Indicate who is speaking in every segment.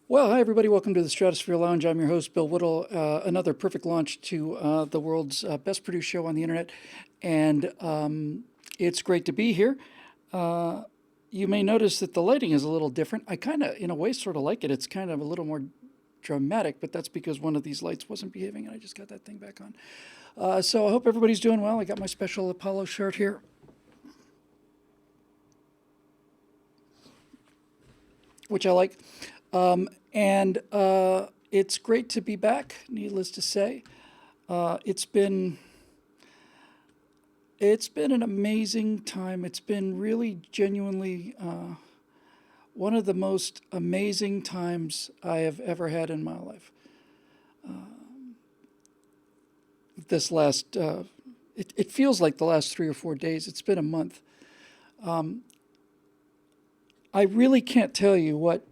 Speaker 1: Well, hi everybody. Welcome to the Stratosphere Lounge. I'm your host, Bill Whittle. Another perfect launch to the world's best produced show on the internet, and it's great to be here. Uh, you may notice that the lighting is a little different. I kind of, in a way, sort of like it. It's kind of a little more dramatic, but that's because one of these lights wasn't behaving, and I just got that thing back on. So I hope everybody's doing well. I got my special Apollo shirt here, which I like. And it's great to be back, needless to say. Uh, it's been it's been an amazing time. It's been really genuinely one of the most amazing times I have ever had in my life. This last it feels like the last 3 or 4 days. It's been a month. I really can't tell you what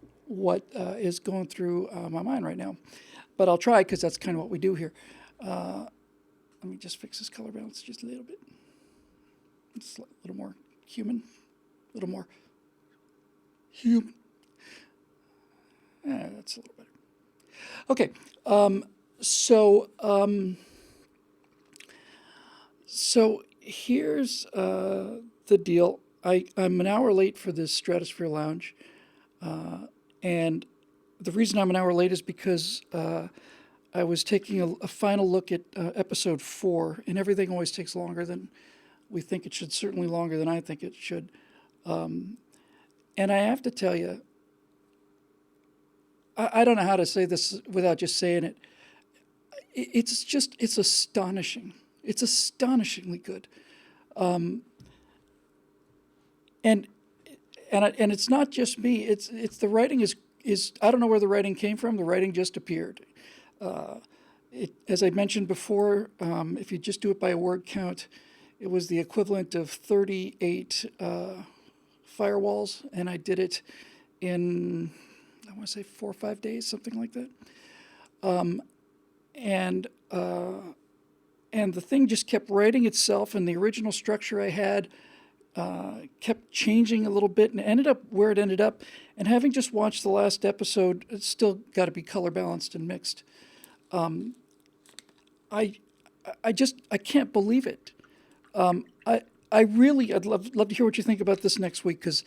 Speaker 1: is going through my mind right now, but I'll try because that's kind of what we do here. Let me just fix this color balance just a little bit. It's a little more human, a little more human. That's a little better. Okay, so so here's the deal. I'm an hour late for this Stratosphere Lounge, and the reason I'm an hour late is because I was taking a final look at episode 4, and everything always takes longer than we think it should, certainly longer than I think it should. And I have to tell you, I don't know how to say this without just saying it. It's astonishing. It's astonishingly good. And and it's not just me. It's the writing is I don't know where the writing came from. The writing just appeared. As I mentioned before, if you just do it by a word count, it was the equivalent of 38 firewalls, and I did it in, I want to say 4 or 5 days, something like that. And and the thing just kept writing itself, and the original structure I had kept changing a little bit, and ended up where it ended up. And having just watched the last episode, it's still got to be color balanced and mixed. I I can't believe it. I really, I'd love to hear what you think about this next week because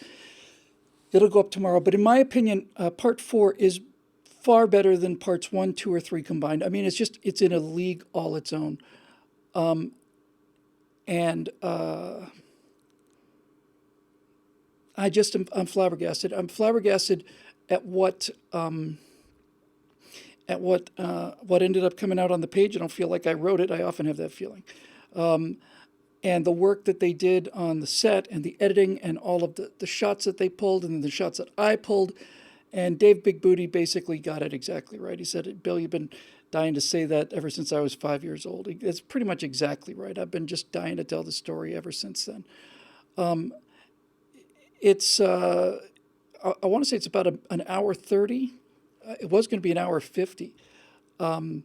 Speaker 1: it'll go up tomorrow. But in my opinion, part 4 is far better than parts 1, 2, or 3 combined. I mean, it's in a league all its own. And I'm flabbergasted. I'm flabbergasted at what ended up coming out on the page. I don't feel like I wrote it. I often have that feeling. And the work that they did on the set and the editing and all of the shots that they pulled and the shots that I pulled. And Dave Big Booty basically got it exactly right. He said, Bill, you've been dying to say that ever since I was 5 years old. It's pretty much exactly right. I've been just dying to tell the story ever since then. It's, I want to say it's about an hour 30. It was going to be an hour 50. But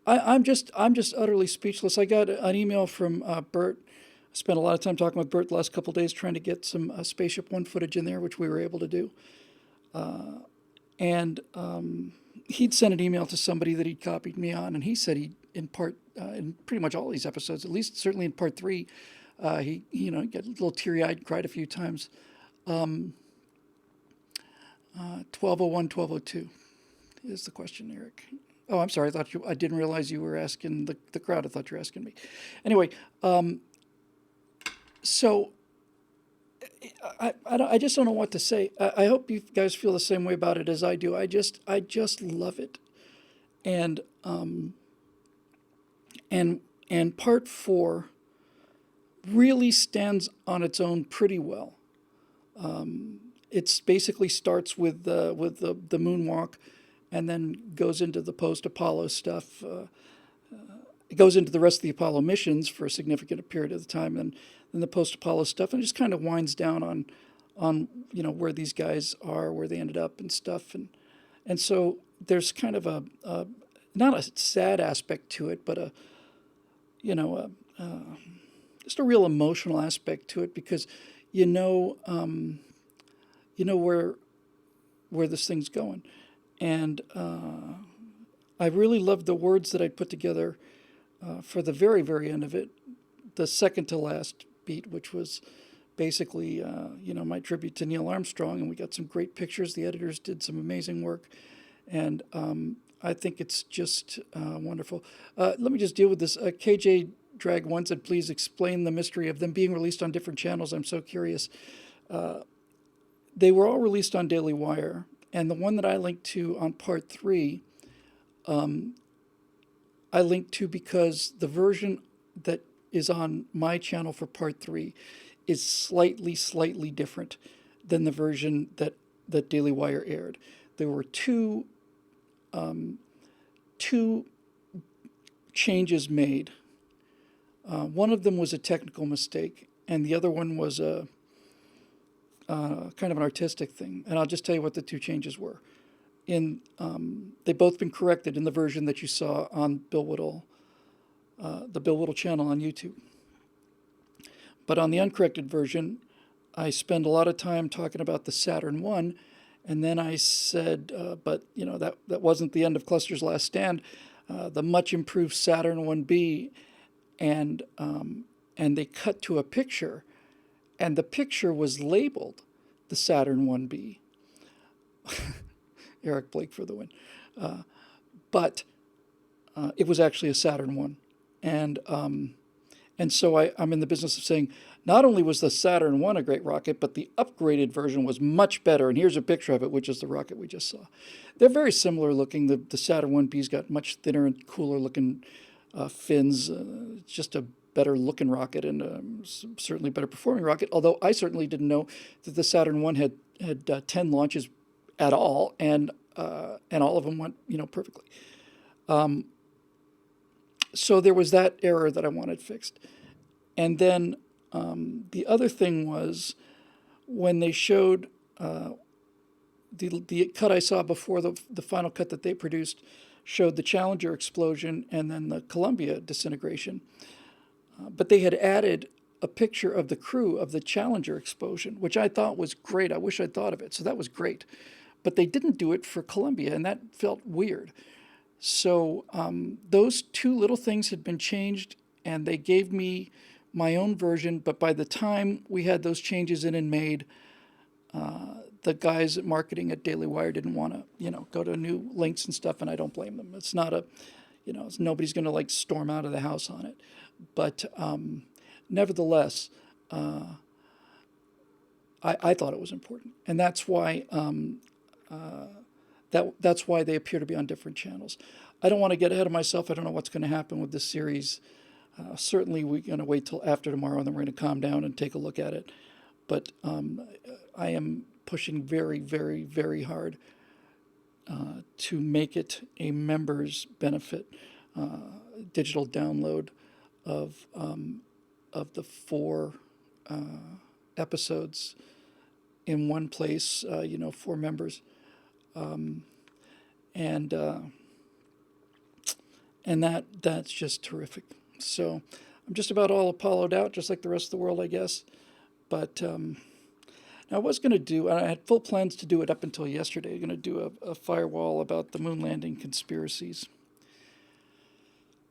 Speaker 1: I'm just utterly speechless. I got an email from Bert. I spent a lot of time talking with Bert the last couple of days trying to get some Spaceship One footage in there, which we were able to do. And he'd sent an email to somebody that he'd copied me on, and he said in pretty much all these episodes, at least certainly in part 3, he got a little teary-eyed, cried a few times. 1201, 1202 is the question, Eric. Oh, I'm sorry. I didn't realize you were asking the crowd. I thought you were asking me. Anyway, so I just don't know what to say. I hope you guys feel the same way about it as I do. I just love it, and and part 4 really stands on its own pretty well. It's basically starts with the moonwalk, and then goes into the post Apollo stuff. It goes into the rest of the Apollo missions for a significant period of the time, and then the post Apollo stuff, and it just kind of winds down on where these guys are, where they ended up, and stuff, and so there's kind of a not a sad aspect to it, but a you know a, just a real emotional aspect to it because you know, you know where this thing's going. And I really loved the words that I put together for the very, very end of it, the second to last beat, which was basically, my tribute to Neil Armstrong. And we got some great pictures. The editors did some amazing work. And I think it's just wonderful. Let me just deal with this. KJ Drag One said, please explain the mystery of them being released on different channels. I'm so curious. They were all released on Daily Wire. And the one that I linked to on part 3, I linked to because the version that is on my channel for part 3 is slightly different than the version that Daily Wire aired. There were two changes made. One of them was a technical mistake, and the other one was a kind of an artistic thing. And I'll just tell you what the two changes were. They've both been corrected in the version that you saw on Bill Whittle, the Bill Whittle channel on YouTube. But on the uncorrected version, I spend a lot of time talking about the Saturn I, and then I said, but that wasn't the end of Cluster's last stand. The much improved Saturn 1B, and they cut to a picture, and the picture was labeled the Saturn 1B. Eric Blake for the win. But it was actually a Saturn 1. And so I'm in the business of saying, not only was the Saturn 1 a great rocket, but the upgraded version was much better. And here's a picture of it, which is the rocket we just saw. They're very similar looking. The Saturn 1B's got much thinner and cooler looking fins. It's just a better looking rocket and certainly better performing rocket. Although I certainly didn't know that the Saturn 1 had 10 launches at all, and all of them went perfectly. So there was that error that I wanted fixed. And then the other thing was when they showed the cut I saw before the final cut that they produced showed the Challenger explosion and then the Columbia disintegration. But they had added a picture of the crew of the Challenger explosion, which I thought was great. I wish I'd thought of it. So that was great. But they didn't do it for Columbia, and that felt weird. So those two little things had been changed, and they gave me my own version. But by the time we had those changes in and made, the guys at marketing at Daily Wire didn't want to, go to new links and stuff, and I don't blame them. It's not nobody's going to storm out of the house on it. But nevertheless, I thought it was important, and that's why that's why they appear to be on different channels. I don't want to get ahead of myself. I don't know what's going to happen with this series. Certainly, we're going to wait till after tomorrow, and then we're going to calm down and take a look at it. But I am pushing very, very, very hard to make it a members benefit digital download of the 4 episodes in one place, for members. And that's just terrific. So I'm just about all Apollo'd out, just like the rest of the world, I guess. But I was going to do, and I had full plans to do it up until yesterday, going to do a firewall about the moon landing conspiracies.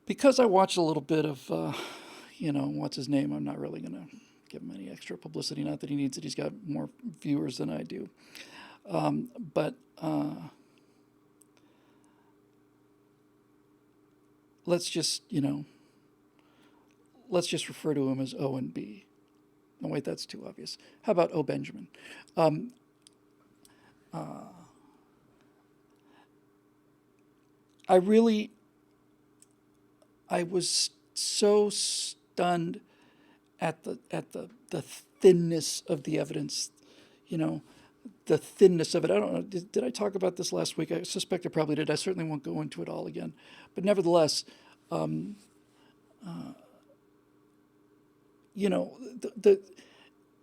Speaker 1: Because I watched a little bit of, what's his name? I'm not really going to give him any extra publicity. Not that he needs it. He's got more viewers than I do. But let's just refer to him as O and B. No, wait, that's too obvious. How about O. Benjamin? I was so stunned at the thinness of the evidence, the thinness of it. I don't know, did I talk about this last week? I suspect I probably did. I certainly won't go into it all again. But nevertheless,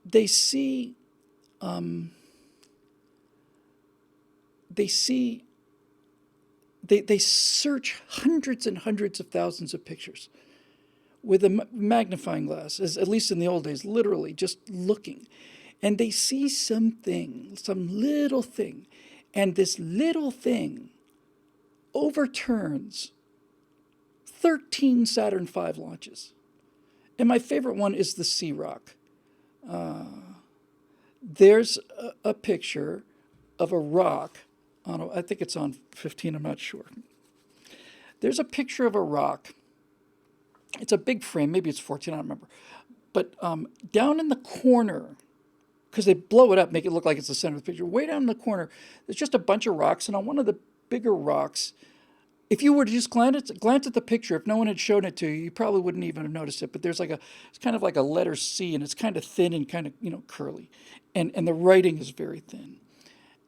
Speaker 1: they see they search hundreds and hundreds of thousands of pictures with a magnifying glass, as at least in the old days, literally just looking. And they see something, some little thing. And this little thing overturns 13 Saturn V launches. And my favorite one is the Sea Rock. There's a picture of a rock. I think it's on 15, I'm not sure. There's a picture of a rock. It's a big frame, maybe it's 14, I don't remember. But down in the corner, because they blow it up, make it look like it's the center of the picture, way down in the corner, there's just a bunch of rocks, and on one of the bigger rocks, if you were to just glance at the picture, if no one had shown it to you, you probably wouldn't even have noticed it. But there's it's kind of like a letter C, and it's kind of thin and kind of, curly. And the writing is very thin.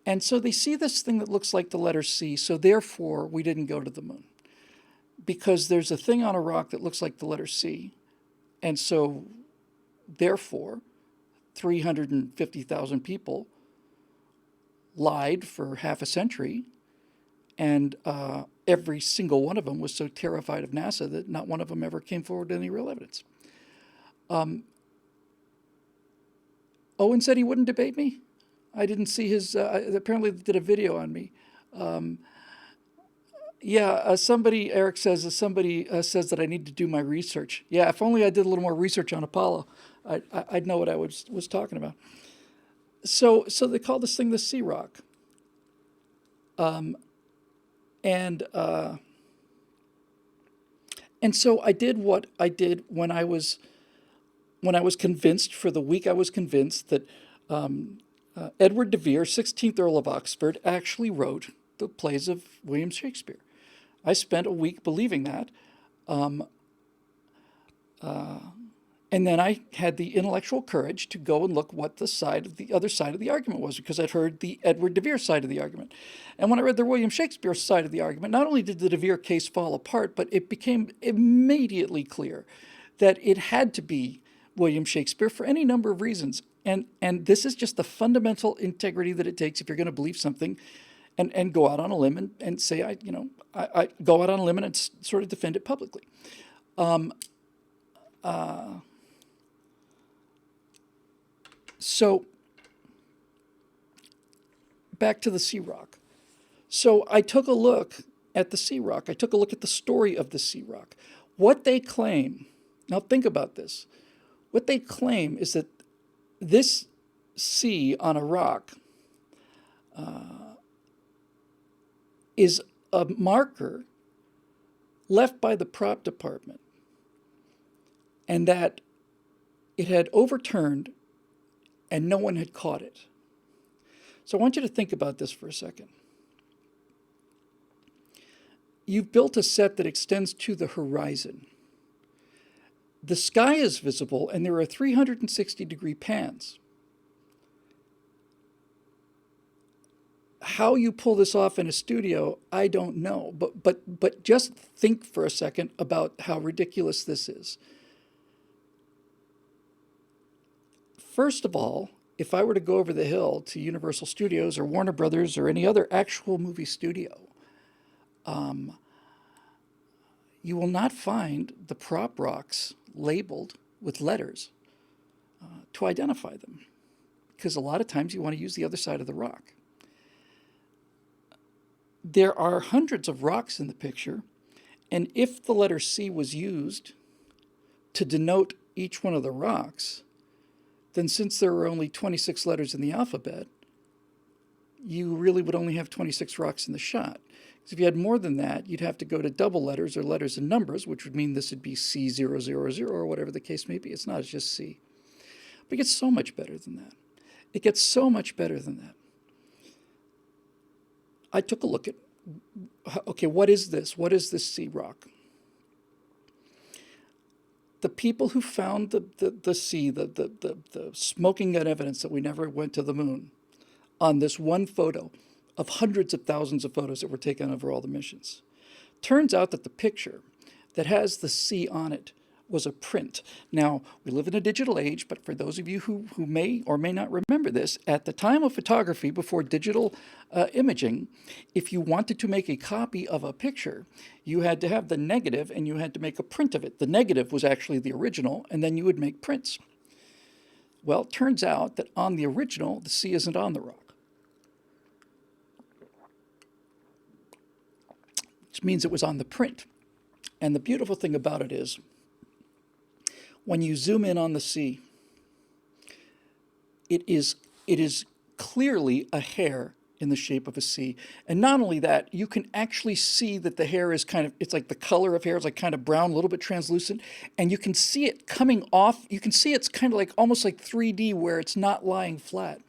Speaker 1: And so they see this thing that looks like the letter C, so therefore we didn't go to the moon. Because there's a thing on a rock that looks like the letter C. And so, therefore, 350,000 people lied for half a century, and every single one of them was so terrified of NASA that not one of them ever came forward with any real evidence. Owen said he wouldn't debate me. I didn't see his, apparently did a video on me. Eric says, somebody says that I need to do my research. Yeah, if only I did a little more research on Apollo, I'd know what I was talking about. So they call this thing the Sea Rock. And so I did what I did when I was convinced, for the week I was convinced that Edward de Vere, 16th Earl of Oxford, actually wrote the plays of William Shakespeare. I spent a week believing that. And then I had the intellectual courage to go and look what the other side of the argument was, because I'd heard the Edward de Vere side of the argument. And when I read the William Shakespeare side of the argument, not only did the de Vere case fall apart, but it became immediately clear that it had to be William Shakespeare for any number of reasons. And this is just the fundamental integrity that it takes if you're going to believe something and go out on a limb and say, I go out on a limb and sort of defend it publicly. So back to the Sea Rock. So I took a look at the Sea Rock. I took a look at the story of the Sea Rock. What they claim, now think about this. What they claim is that this sea on a rock is a marker left by the prop department, and that it had overturned and no one had caught it. So I want you to think about this for a second. You've built a set that extends to the horizon. The sky is visible, and there are 360-degree pans. How you pull this off in a studio, I don't know. But just think for a second about how ridiculous this is. First of all, if I were to go over the hill to Universal Studios or Warner Brothers or any other actual movie studio, you will not find the prop rocks labeled with letters to identify them, because a lot of times you want to use the other side of the rock. There are hundreds of rocks in the picture, and if the letter C was used to denote each one of the rocks, then since there are only 26 letters in the alphabet, you really would only have 26 rocks in the shot. Because if you had more than that, you'd have to go to double letters or letters and numbers, which would mean this would be C000 or whatever the case may be. It's not, it's just C. But it gets so much better than that. It gets so much better than that. I took a look at, okay, what is this? What is this Sea Rock? The people who found the sea, the smoking gun evidence that we never went to the moon, on this one photo of hundreds of thousands of photos that were taken over all the missions. Turns out that the picture that has the sea on it was a print. Now, we live in a digital age, but for those of you who may or may not remember this, at the time of photography, before digital imaging, if you wanted to make a copy of a picture, you had to have the negative and you had to make a print of it. The negative was actually the original, and then you would make prints. Well, it turns out that on the original, the sea isn't on the rock, which means it was on the print. And the beautiful thing about it is, when you zoom in on the sea, it is clearly a hair in the shape of a sea. And not only that, you can actually see that the hair is kind of, it's like the color of hair is like kind of brown, a little bit translucent, and you can see it coming off. You can see it's kind of like almost like 3D where it's not lying flat.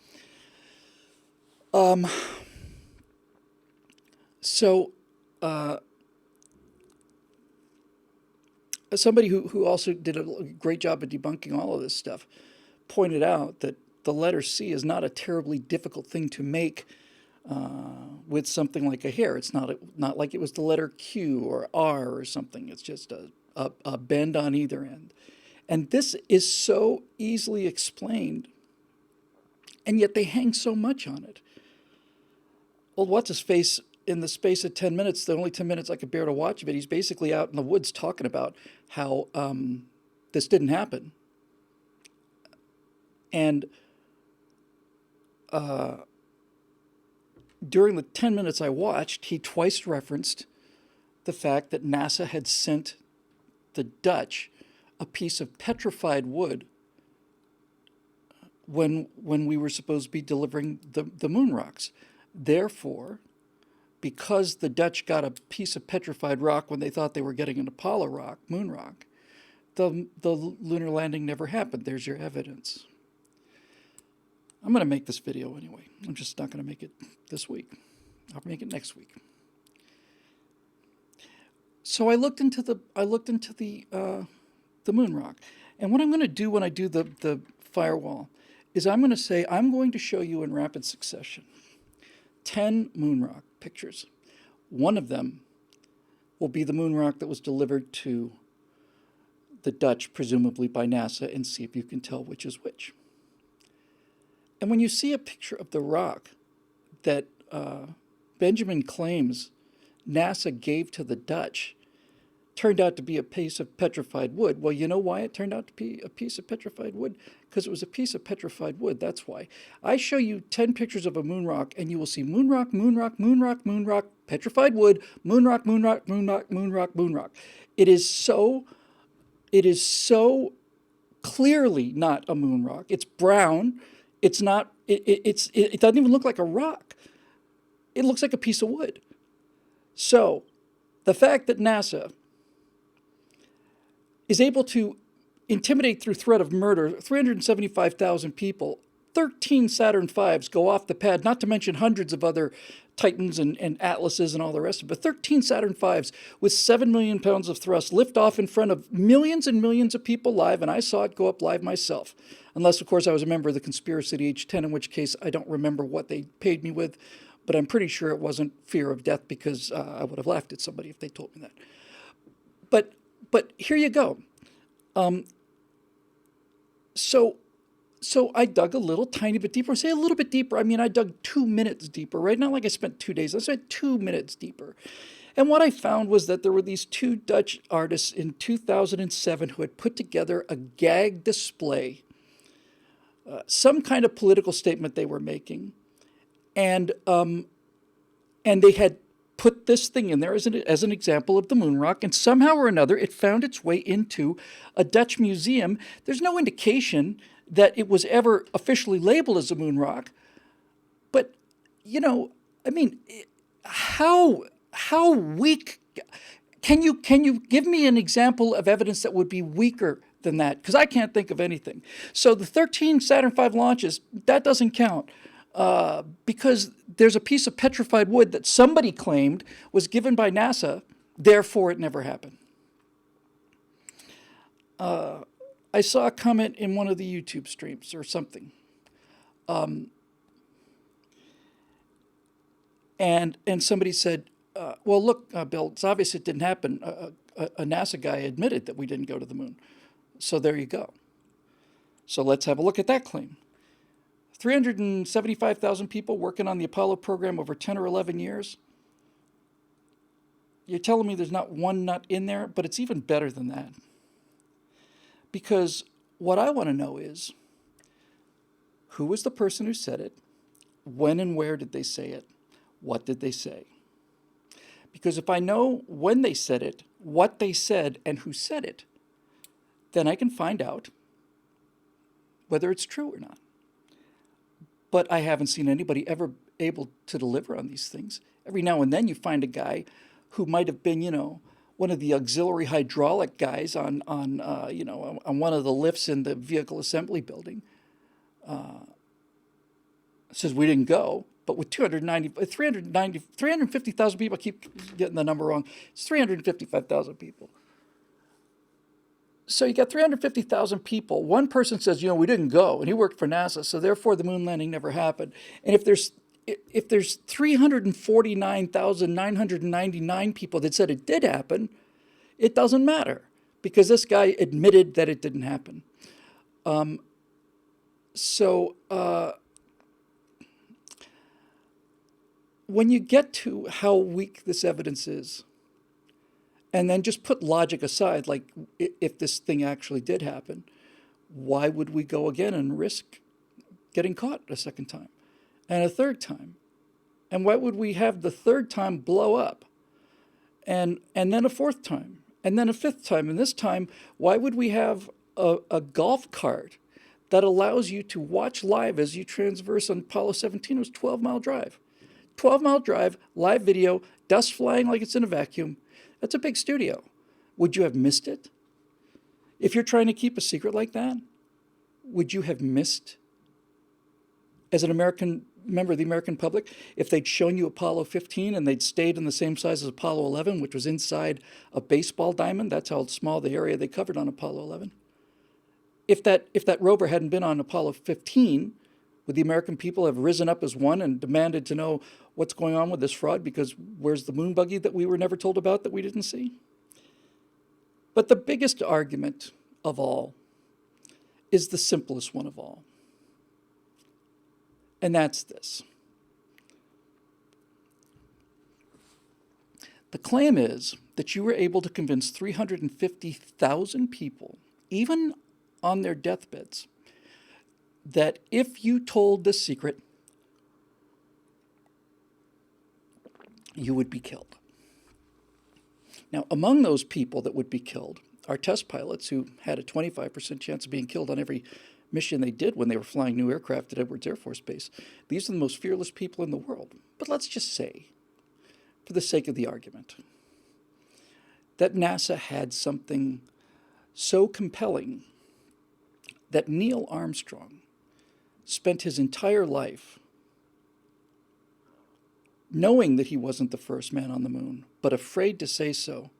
Speaker 1: Somebody who also did a great job of debunking all of this stuff pointed out that the letter C is not a terribly difficult thing to make with something like a hair. It's not like it was the letter Q or R or something. It's just a bend on either end. And this is so easily explained, and yet they hang so much on it. Well, what's-his-face, in the space of 10 minutes, the only 10 minutes I could bear to watch of it, he's basically out in the woods talking about how this didn't happen. And during the 10 minutes I watched, he twice referenced the fact that NASA had sent the Dutch a piece of petrified wood when we were supposed to be delivering the moon rocks. Therefore, because the Dutch got a piece of petrified rock when they thought they were getting an Apollo rock, moon rock, the lunar landing never happened. There's your evidence. I'm going to make this video anyway. I'm just not going to make it this week. I'll make it next week. So I looked into the moon rock, and what I'm going to do when I do the firewall is I'm going to say I'm going to show you in rapid succession 10 moon rock pictures. One of them will be the moon rock that was delivered to the Dutch, presumably by NASA, and see if you can tell which is which. And when you see a picture of the rock that Benjamin claims NASA gave to the Dutch, turned out to be a piece of petrified wood. Well, you know why it turned out to be a piece of petrified wood? Because it was a piece of petrified wood. That's why. I show you 10 pictures of a moon rock, and you will see moon rock, moon rock, moon rock, moon rock, petrified wood, moon rock, moon rock, moon rock, moon rock, moon rock. It is so clearly not a moon rock. It's brown. It's not. It doesn't even look like a rock. It looks like a piece of wood. So, the fact that NASA is able to intimidate through threat of murder 375,000 people, 13 Saturn V's go off the pad, not to mention hundreds of other Titans and Atlases and all the rest of it, but 13 Saturn V's with 7 million pounds of thrust lift off in front of millions and millions of people live, and I saw it go up live myself. Unless, of course, I was a member of the conspiracy to H10, in which case I don't remember what they paid me with, but I'm pretty sure it wasn't fear of death, because I would have laughed at somebody if they told me that. But here you go. So I dug a little tiny bit deeper. I say a little bit deeper. I mean, I dug 2 minutes deeper, right? Not like I spent 2 days. I spent 2 minutes deeper. And what I found was that there were these two Dutch artists in 2007 who had put together a gag display, some kind of political statement they were making. And they had put this thing in there as an example of the moon rock, and somehow or another it found its way into a Dutch museum. There's no indication that it was ever officially labeled as a moon rock, but you know, I mean, how weak can you give me an example of evidence that would be weaker than that? Because I can't think of anything. So the 13 Saturn V launches, that doesn't count. Because there's a piece of petrified wood that somebody claimed was given by NASA, therefore it never happened. I saw a comment in one of the YouTube streams or something. And somebody said, well, look, Bill, it's obvious it didn't happen. A NASA guy admitted that we didn't go to the moon. So there you go. So let's have a look at that claim. 375,000 people working on the Apollo program over 10 or 11 years. You're telling me there's not one nut in there, but it's even better than that. Because what I want to know is, who was the person who said it? When and where did they say it? What did they say? Because if I know when they said it, what they said, and who said it, then I can find out whether it's true or not. But I haven't seen anybody ever able to deliver on these things. Every now and then you find a guy who might have been, one of the auxiliary hydraulic guys on one of the lifts in the vehicle assembly building. Says we didn't go, but with 350,000 people, I keep getting the number wrong. It's 355,000 people. So you got 350,000 people. One person says, we didn't go, and he worked for NASA, so therefore the moon landing never happened. And if there's 349,999 people that said it did happen, it doesn't matter because this guy admitted that it didn't happen. When you get to how weak this evidence is, and then just put logic aside, like if this thing actually did happen, why would we go again and risk getting caught a second time and a third time? And why would we have the third time blow up and then a fourth time and then a fifth time? And this time, why would we have a golf cart that allows you to watch live as you transverse on Apollo 17? It was a 12-mile drive. 12-mile drive, live video, dust flying like it's in a vacuum. That's a big studio. Would you have missed it? If you're trying to keep a secret like that, would you have missed, as an American member of the American public, if they'd shown you Apollo 15 and they'd stayed in the same size as Apollo 11, which was inside a baseball diamond? That's how small the area they covered on Apollo 11. If that rover hadn't been on Apollo 15, would the American people have risen up as one and demanded to know what's going on with this fraud? Because where's the moon buggy that we were never told about that we didn't see? But the biggest argument of all is the simplest one of all. And that's this. The claim is that you were able to convince 350,000 people, even on their deathbeds, that if you told the secret, you would be killed. Now, among those people that would be killed are test pilots who had a 25% chance of being killed on every mission they did when they were flying new aircraft at Edwards Air Force Base. These are the most fearless people in the world. But let's just say, for the sake of the argument, that NASA had something so compelling that Neil Armstrong spent his entire life knowing that he wasn't the first man on the moon, but afraid to say so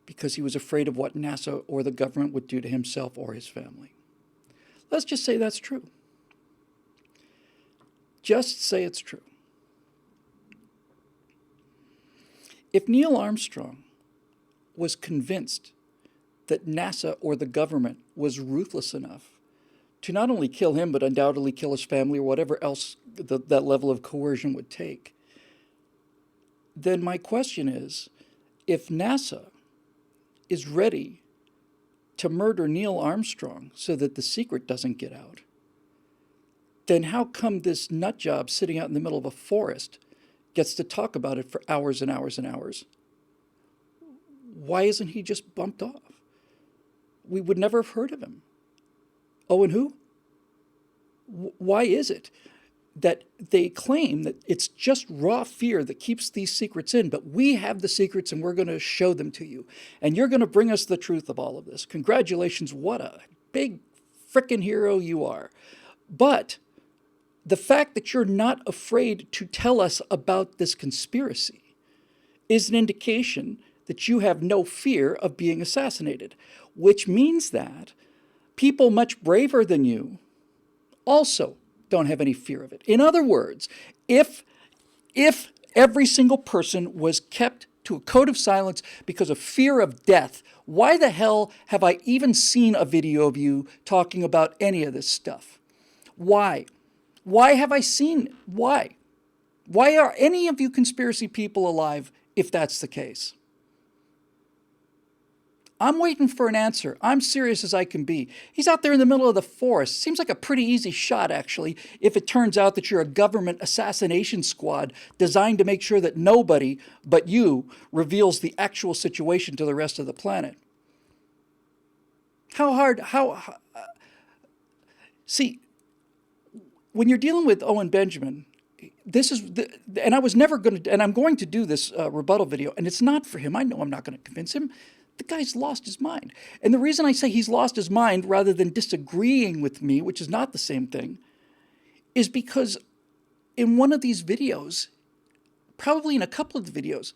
Speaker 1: because he was afraid of what NASA or the government would do to himself or his family. Let's just say that's true. Just say it's true. If Neil Armstrong was convinced that NASA or the government was ruthless enough to not only kill him, but undoubtedly kill his family or whatever else that level of coercion would take, then my question is, if NASA is ready to murder Neil Armstrong so that the secret doesn't get out, then how come this nut job sitting out in the middle of a forest gets to talk about it for hours and hours and hours? Why isn't he just bumped off? We would never have heard of him. Oh, and who? Why is it that they claim that it's just raw fear that keeps these secrets in, but we have the secrets and we're going to show them to you, and you're going to bring us the truth of all of this? Congratulations, what a big frickin' hero you are. But the fact that you're not afraid to tell us about this conspiracy is an indication that you have no fear of being assassinated, which means that people much braver than you also don't have any fear of it. In other words, if every single person was kept to a code of silence because of fear of death. Why the hell have I even seen a video of you talking about any of this stuff? Why? Why have I seen it? Why? Why are any of you conspiracy people alive if that's the case? I'm waiting for an answer. I'm serious as I can be. He's out there in the middle of the forest. Seems like a pretty easy shot, actually, if it turns out that you're a government assassination squad designed to make sure that nobody but you reveals the actual situation to the rest of the planet. See, when you're dealing with Owen Benjamin, and I was never going to, and I'm going to do this rebuttal video, and it's not for him. I know I'm not going to convince him. The guy's lost his mind. And the reason I say he's lost his mind rather than disagreeing with me, which is not the same thing, is because in one of these videos, probably in a couple of the videos,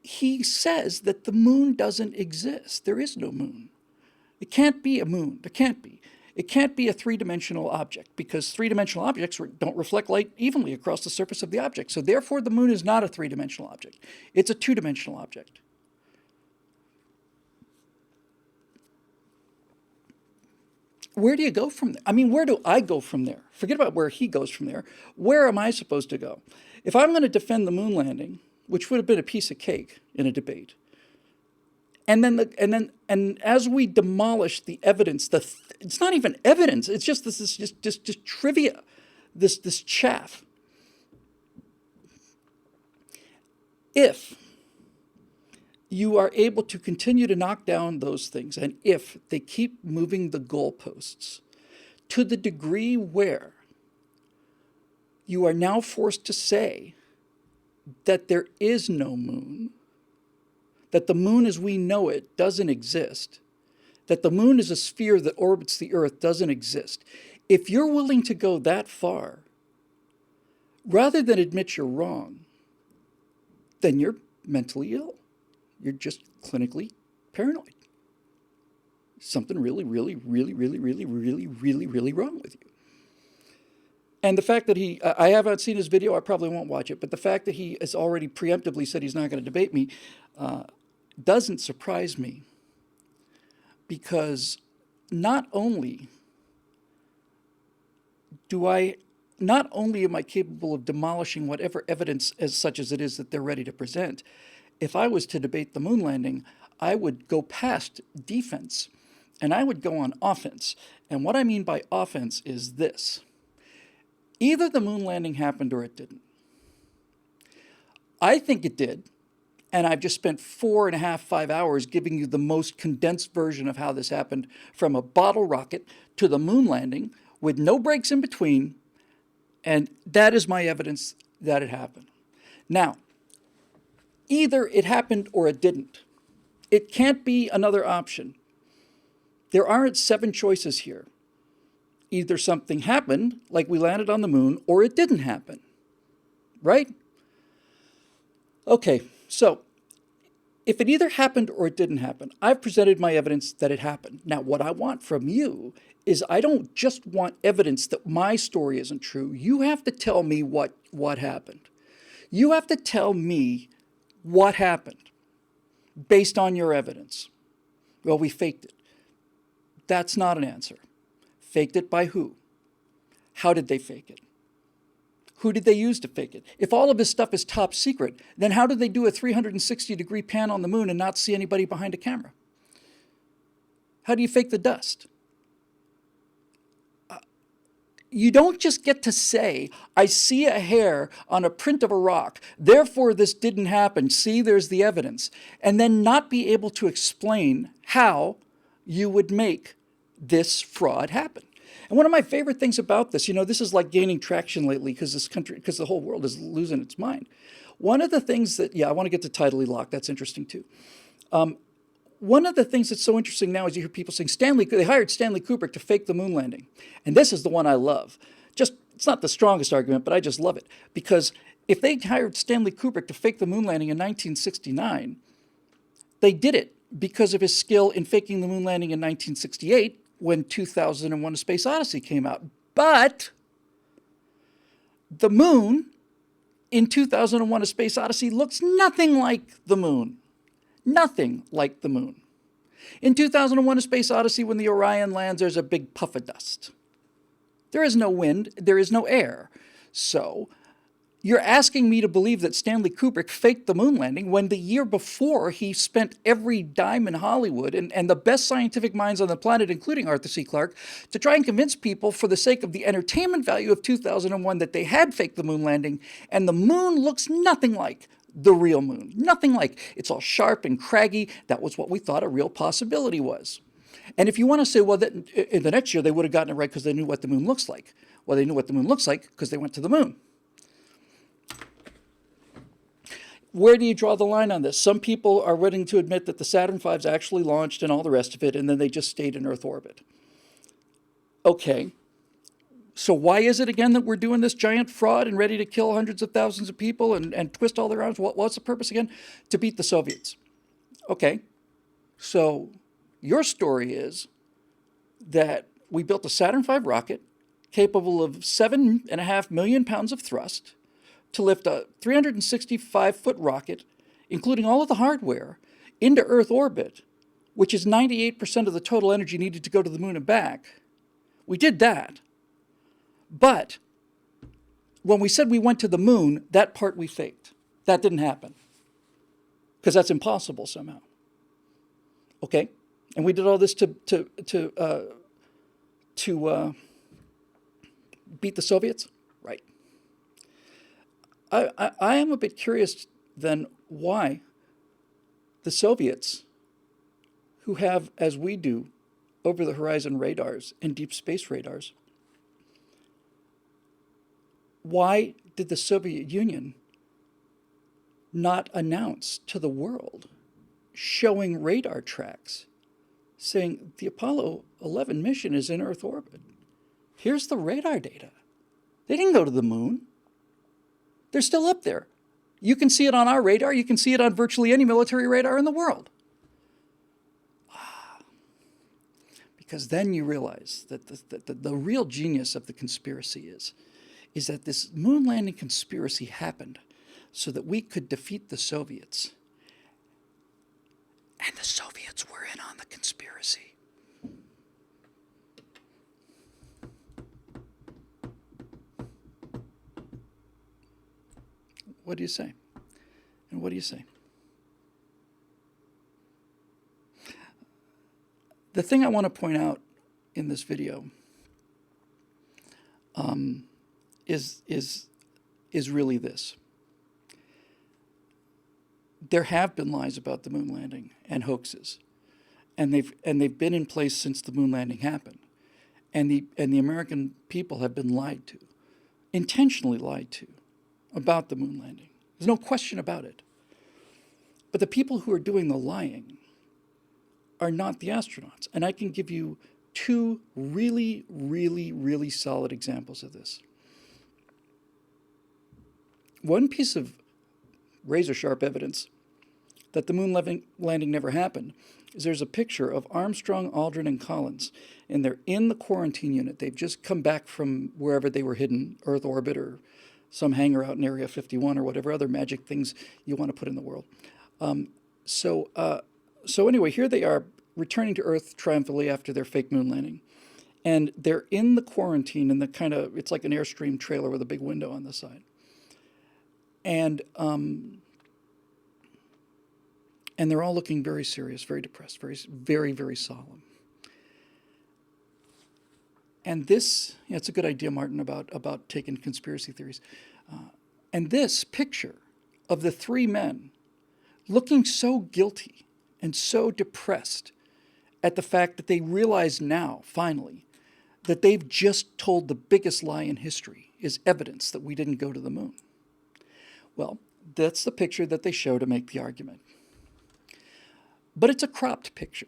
Speaker 1: he says that the moon doesn't exist. There is no moon. It can't be a moon. There can't be. It can't be a three-dimensional object because three-dimensional objects don't reflect light evenly across the surface of the object. So therefore, the moon is not a three-dimensional object. It's a two-dimensional object. Where do you go from there? I mean, where do I go from there? Forget about where he goes from there. Where am I supposed to go? If I'm going to defend the moon landing, which would have been a piece of cake in a debate, and as we demolish the evidence, it's not even evidence. It's just just trivia, this chaff. If you are able to continue to knock down those things, and if they keep moving the goalposts to the degree where you are now forced to say that there is no moon, that the moon as we know it doesn't exist, that the moon is a sphere that orbits the Earth doesn't exist, if you're willing to go that far, rather than admit you're wrong, then you're mentally ill. You're just clinically paranoid. Something really, really, really, really, really, really, really, really wrong with you. And the fact that I haven't seen his video, I probably won't watch it, but the fact that he has already preemptively said he's not going to debate me doesn't surprise me, because not only am I capable of demolishing whatever evidence as such as it is that they're ready to present, if I was to debate the moon landing, I would go past defense and I would go on offense. And what I mean by offense is this. Either the moon landing happened or it didn't. I think it did. And I've just spent 4.5, 5 hours giving you the most condensed version of how this happened, from a bottle rocket to the moon landing with no breaks in between. And that is my evidence that it happened. Now, either it happened or it didn't. It can't be another option. There aren't 7 choices here. Either something happened, like we landed on the moon, or it didn't happen. Right? Okay, so if it either happened or it didn't happen, I've presented my evidence that it happened. Now, what I want from you is I don't just want evidence that my story isn't true. You have to tell me what happened. You have to tell me what happened based on your evidence. Well, we faked it. That's not an answer. Faked it by who? How did they fake it? Who did they use to fake it? If all of this stuff is top secret, then how did they do a 360-degree pan on the moon and not see anybody behind a camera? How do you fake the dust? You don't just get to say, I see a hair on a print of a rock, therefore this didn't happen, see, there's the evidence, and then not be able to explain how you would make this fraud happen. And one of my favorite things about this, this is like gaining traction lately because the whole world is losing its mind. One of the things that, I want to get to tidally locked, that's interesting too. One of the things that's so interesting now is you hear people saying they hired Stanley Kubrick to fake the moon landing. And this is the one I love. It's not the strongest argument, but I just love it. Because if they hired Stanley Kubrick to fake the moon landing in 1969, they did it because of his skill in faking the moon landing in 1968 when 2001: A Space Odyssey came out. But the moon in 2001 A Space Odyssey looks nothing like the moon. Nothing like the moon. In 2001 A Space Odyssey, when the Orion lands, there's a big puff of dust. There is no wind, there is no air. So you're asking me to believe that Stanley Kubrick faked the moon landing when the year before he spent every dime in Hollywood and the best scientific minds on the planet, including Arthur C. Clarke, to try and convince people for the sake of the entertainment value of 2001 that they had faked the moon landing, and the moon looks nothing like the real moon. Nothing like. It's all sharp and craggy. That was what we thought a real possibility was. And if you want to say, well, that in the next year they would have gotten it right because they knew what the moon looks like. Well, they knew what the moon looks like because they went to the moon. Where do you draw the line on this? Some people are willing to admit that the Saturn V's actually launched and all the rest of it, and then they just stayed in Earth orbit. Okay. So why is it again that we're doing this giant fraud and ready to kill hundreds of thousands of people and twist all their arms? What's the purpose again? To beat the Soviets. Okay. So your story is that we built a Saturn V rocket capable of 7.5 million pounds of thrust to lift a 365-foot rocket, including all of the hardware, into Earth orbit, which is 98% of the total energy needed to go to the moon and back. We did that. But when we said we went to the moon, that part we faked. That didn't happen. Because that's impossible somehow. Okay? And we did all this to beat the Soviets? Right. I am a bit curious then why the Soviets, who have, as we do, over-the-horizon radars and deep space radars, why did the Soviet Union not announce to the world, showing radar tracks, saying the Apollo 11 mission is in Earth orbit? Here's the radar data. They didn't go to the moon. They're still up there. You can see it on our radar. You can see it on virtually any military radar in the world. Because then you realize that the real genius of the conspiracy is that this moon landing conspiracy happened so that we could defeat the Soviets. And the Soviets were in on the conspiracy. What do you say? And what do you say? The thing I want to point out in this video is really this. There have been lies about the moon landing and hoaxes, and they've been in place since the moon landing happened, and the American people have been lied to, intentionally lied to, about the moon landing. There's no question about it. But the people who are doing the lying are not the astronauts. And I can give you two really, really, really solid examples of this. One piece of razor-sharp evidence that the moon landing never happened is there's a picture of Armstrong, Aldrin, and Collins, and they're in the quarantine unit. They've just come back from wherever they were hidden, Earth orbit or some hangar out in Area 51 or whatever other magic things you want to put in the world. So anyway, here they are returning to Earth triumphantly after their fake moon landing. And they're in the quarantine in the kind of, it's like an Airstream trailer with a big window on the side. And they're all looking very serious, very depressed, very, very solemn. And this, yeah, it's a good idea, Martin, about taking conspiracy theories. And this picture of the three men looking so guilty and so depressed at the fact that they realize now, finally, that they've just told the biggest lie in history is evidence that we didn't go to the moon. Well, that's the picture that they show to make the argument. But it's a cropped picture.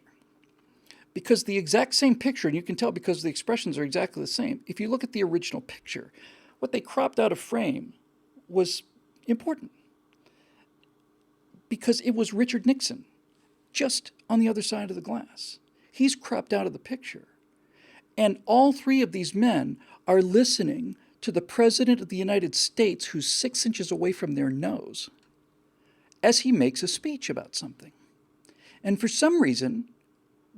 Speaker 1: Because the exact same picture, and you can tell because the expressions are exactly the same, if you look at the original picture, what they cropped out of frame was important. Because it was Richard Nixon, just on the other side of the glass. He's cropped out of the picture. And all three of these men are listening to the President of the United States, who's 6 inches away from their nose, as he makes a speech about something. And for some reason,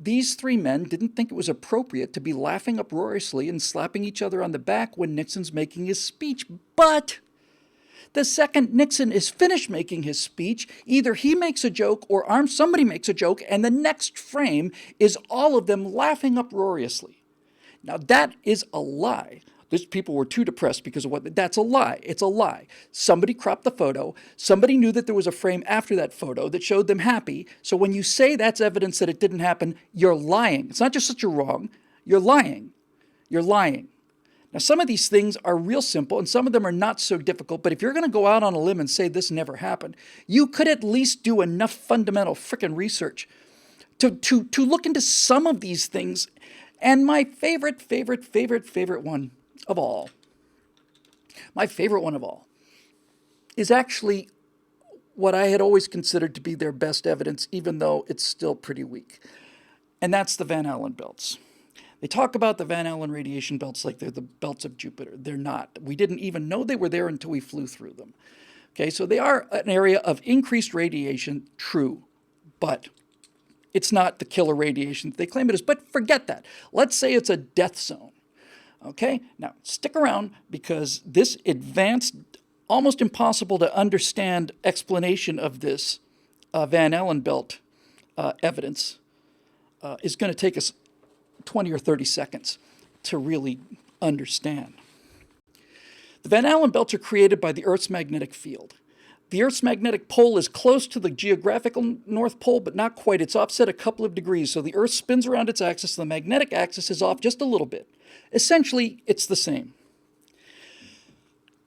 Speaker 1: these three men didn't think it was appropriate to be laughing uproariously and slapping each other on the back when Nixon's making his speech. But the second Nixon is finished making his speech, either he makes a joke or somebody makes a joke, and the next frame is all of them laughing uproariously. Now that is a lie. These people were too depressed because of what. That's a lie. It's a lie. Somebody cropped the photo. Somebody knew that there was a frame after that photo that showed them happy. So when you say that's evidence that it didn't happen, you're lying. It's not just that you're wrong. You're lying. You're lying. Now, some of these things are real simple, and some of them are not so difficult. But if you're going to go out on a limb and say this never happened, you could at least do enough fundamental frickin' research to look into some of these things. And my favorite one of all, my favorite one of all, is actually what I had always considered to be their best evidence, even though it's still pretty weak. And that's the Van Allen belts. They talk about the Van Allen radiation belts like they're the belts of Jupiter. They're not. We didn't even know they were there until we flew through them. Okay, so they are an area of increased radiation, true, but it's not the killer radiation that they claim it is. But forget that. Let's say it's a death zone. Okay, now stick around, because this advanced, almost impossible to understand explanation of this Van Allen belt evidence is going to take us 20 or 30 seconds to really understand. The Van Allen belts are created by the Earth's magnetic field. The Earth's magnetic pole is close to the geographical North Pole, but not quite. It's offset a couple of degrees, so the Earth spins around its axis, and the magnetic axis is off just a little bit. Essentially, it's the same.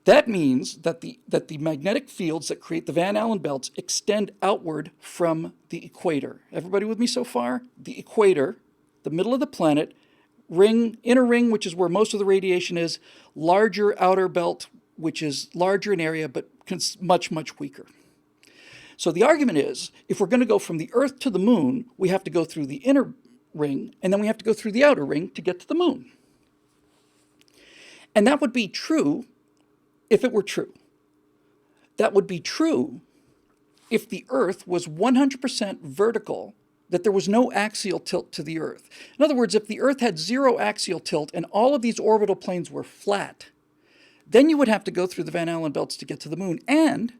Speaker 1: That means that the magnetic fields that create the Van Allen belts extend outward from the equator. Everybody with me so far? The equator, the middle of the planet, inner ring, which is where most of the radiation is, larger outer belt, which is larger in area, but much, much weaker. So the argument is, if we're going to go from the Earth to the moon, we have to go through the inner ring, and then we have to go through the outer ring to get to the moon. And that would be true if it were true. That would be true if the Earth was 100% vertical, that there was no axial tilt to the Earth. In other words, if the Earth had zero axial tilt and all of these orbital planes were flat, then you would have to go through the Van Allen belts to get to the moon. And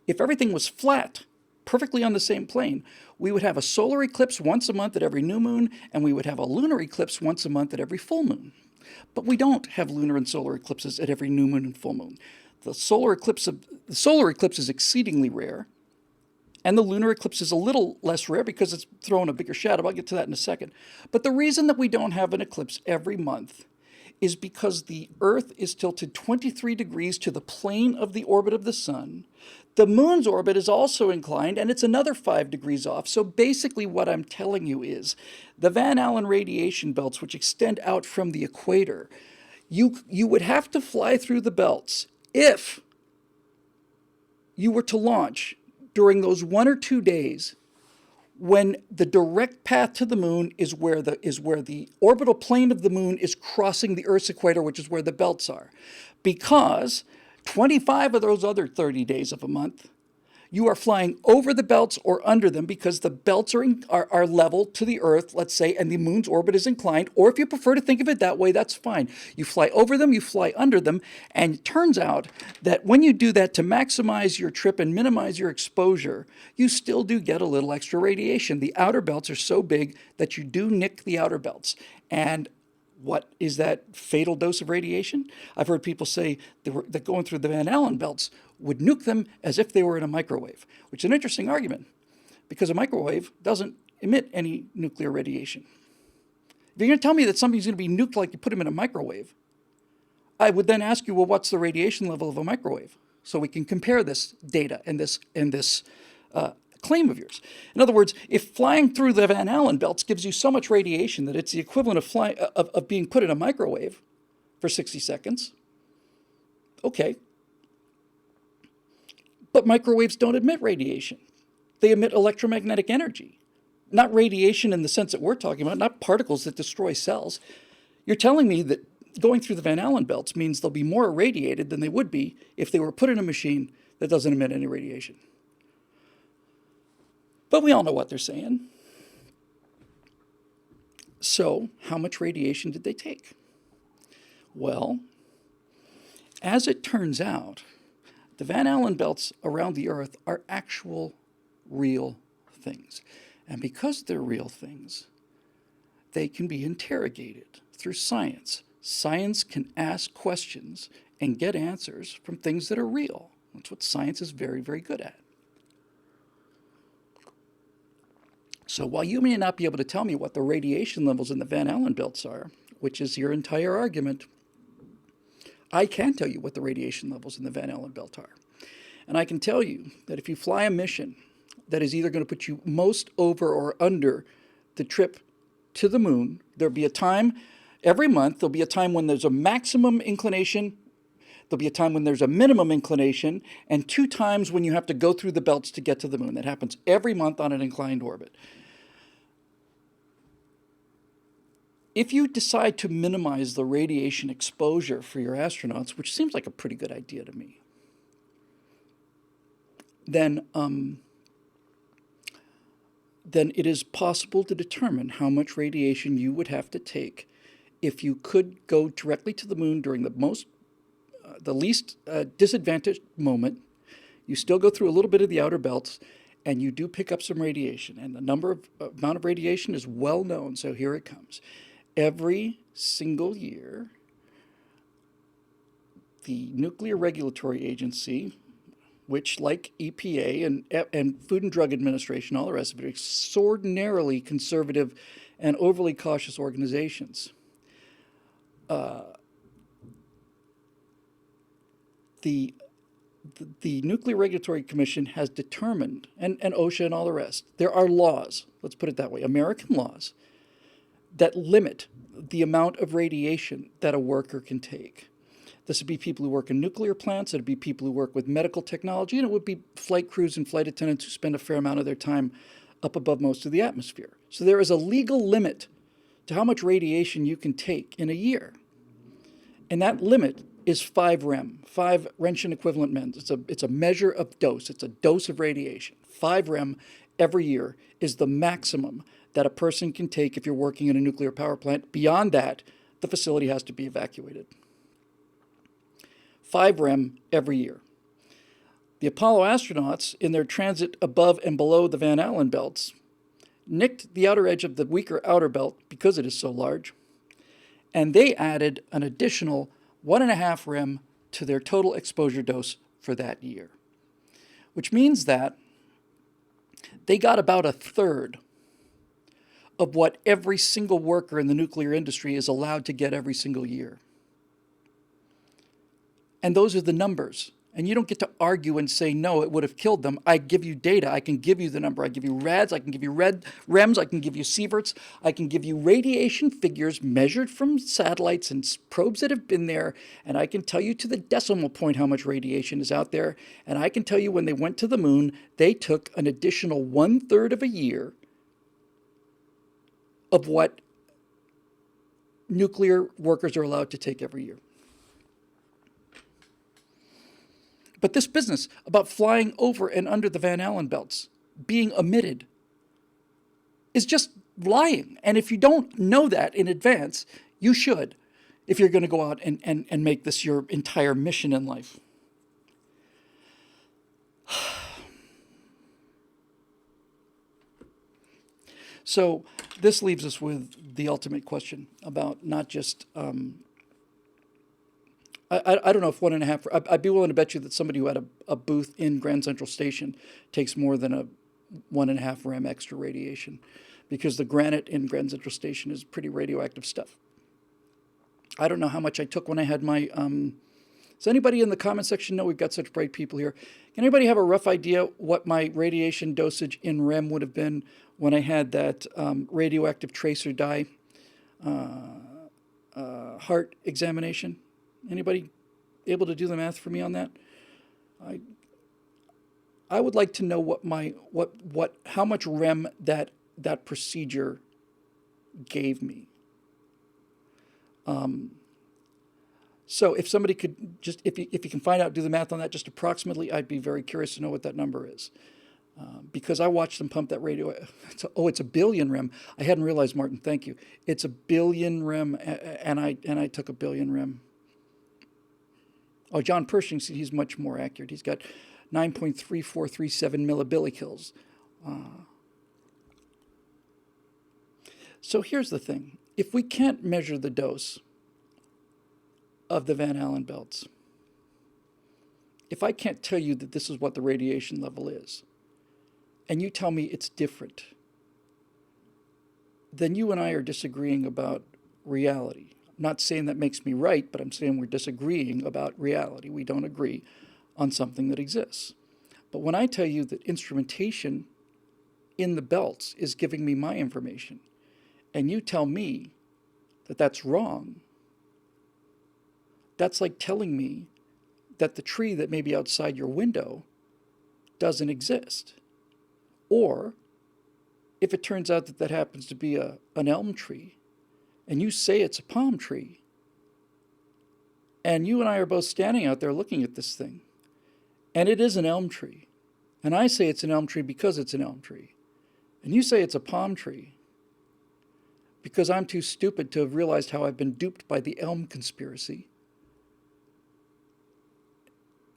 Speaker 1: if everything was flat, perfectly on the same plane, we would have a solar eclipse once a month at every new moon, and we would have a lunar eclipse once a month at every full moon. But we don't have lunar and solar eclipses at every new moon and full moon. The solar eclipse is exceedingly rare, and the lunar eclipse is a little less rare because it's throwing a bigger shadow. I'll get to that in a second. But the reason that we don't have an eclipse every month is because the Earth is tilted 23 degrees to the plane of the orbit of the sun. The moon's orbit is also inclined, and it's another 5 degrees off. So basically what I'm telling you is the Van Allen radiation belts, which extend out from the equator, you would have to fly through the belts if you were to launch during those 1 or 2 days when the direct path to the moon is where the orbital plane of the moon is crossing the Earth's equator, which is where the belts are. Because 25 of those other 30 days of a month, you are flying over the belts or under them, because the belts are level to the Earth, let's say, and the moon's orbit is inclined. Or if you prefer to think of it that way, that's fine. You fly over them, you fly under them, and it turns out that when you do that to maximize your trip and minimize your exposure, you still do get a little extra radiation. The outer belts are so big that you do nick the outer belts. And what is that fatal dose of radiation? I've heard people say that going through the Van Allen belts would nuke them as if they were in a microwave, which is an interesting argument, because a microwave doesn't emit any nuclear radiation. If you're going to tell me that something's going to be nuked like you put them in a microwave, I would then ask you, well, what's the radiation level of a microwave? So we can compare this data and this claim of yours. In other words, if flying through the Van Allen belts gives you so much radiation that it's the equivalent of being put in a microwave for 60 seconds, okay. But microwaves don't emit radiation. They emit electromagnetic energy, not radiation in the sense that we're talking about, not particles that destroy cells. You're telling me that going through the Van Allen belts means they'll be more irradiated than they would be if they were put in a machine that doesn't emit any radiation. But we all know what they're saying. So, how much radiation did they take? Well, as it turns out, the Van Allen belts around the Earth are actual, real things. And because they're real things, they can be interrogated through science. Science can ask questions and get answers from things that are real. That's what science is very, very good at. So while you may not be able to tell me what the radiation levels in the Van Allen belts are, which is your entire argument, I can tell you what the radiation levels in the Van Allen belt are. And I can tell you that if you fly a mission that is either going to put you most over or under the trip to the moon, there'll be a time every month, there'll be a time when there's a maximum inclination, there'll be a time when there's a minimum inclination, and 2 times when you have to go through the belts to get to the moon. That happens every month on an inclined orbit. If you decide to minimize the radiation exposure for your astronauts, which seems like a pretty good idea to me, then it is possible to determine how much radiation you would have to take if you could go directly to the moon during the least disadvantaged moment. You still go through a little bit of the outer belts, and you do pick up some radiation. And the amount of radiation is well known, so here it comes. Every single year, the Nuclear Regulatory Agency, which, like EPA and Food and Drug Administration, all the rest of it, are extraordinarily conservative and overly cautious organizations. The Nuclear Regulatory Commission has determined, and OSHA and all the rest, there are laws, let's put it that way, American laws, that limit the amount of radiation that a worker can take. This would be people who work in nuclear plants, it would be people who work with medical technology, and it would be flight crews and flight attendants who spend a fair amount of their time up above most of the atmosphere. So there is a legal limit to how much radiation you can take in a year. And that limit is 5 rem, 5 Roentgen equivalent MEMS. It's a measure of dose. It's a dose of radiation. 5 rem every year is the maximum that a person can take if you're working in a nuclear power plant. Beyond that, the facility has to be evacuated. 5 rem every year. The Apollo astronauts, in their transit above and below the Van Allen belts, nicked the outer edge of the weaker outer belt because it is so large, and they added an additional 1.5 rem to their total exposure dose for that year, which means that they got about a third of what every single worker in the nuclear industry is allowed to get every single year. And those are the numbers. And you don't get to argue and say, no, it would have killed them. I give you data. I can give you the number. I give you RADs. I can give you REMs. I can give you sieverts. I can give you radiation figures measured from satellites and probes that have been there. And I can tell you to the decimal point how much radiation is out there. And I can tell you when they went to the moon, they took an additional 1/3 of a year of what nuclear workers are allowed to take every year. But this business about flying over and under the Van Allen belts being omitted is just lying. And if you don't know that in advance, you should, if you're going to go out and make this your entire mission in life. So this leaves us with the ultimate question about not just I don't know if 1.5. I'd be willing to bet you that somebody who had a booth in Grand Central Station takes more than a 1.5 rem extra radiation, because the granite in Grand Central Station is pretty radioactive stuff. I don't know how much I took when I had my. Does anybody in the comment section know? We've got such bright people here. Can anybody have a rough idea what my radiation dosage in rem would have been when I had that radioactive tracer dye heart examination? Anybody able to do the math for me on that? I would like to know how much REM that procedure gave me. So if somebody could just, if you can find out, do the math on that just approximately, I'd be very curious to know what that number is. Because I watched them pump that radio. It's a billion rem. I hadn't realized, Martin. Thank you. It's a billion rem, and I took a billion rem. Oh, John Pershing, he's much more accurate. He's got 9.3437 millibillicils. So here's the thing: if we can't measure the dose of the Van Allen belts, if I can't tell you that this is what the radiation level is, and you tell me it's different, then you and I are disagreeing about reality. I'm not saying that makes me right, but I'm saying we're disagreeing about reality. We don't agree on something that exists. But when I tell you that instrumentation in the belts is giving me my information, and you tell me that that's wrong, that's like telling me that the tree that may be outside your window doesn't exist. Or if it turns out that that happens to be an elm tree, and you say it's a palm tree, and you and I are both standing out there looking at this thing, and it is an elm tree, and I say it's an elm tree because it's an elm tree, and you say it's a palm tree because I'm too stupid to have realized how I've been duped by the elm conspiracy,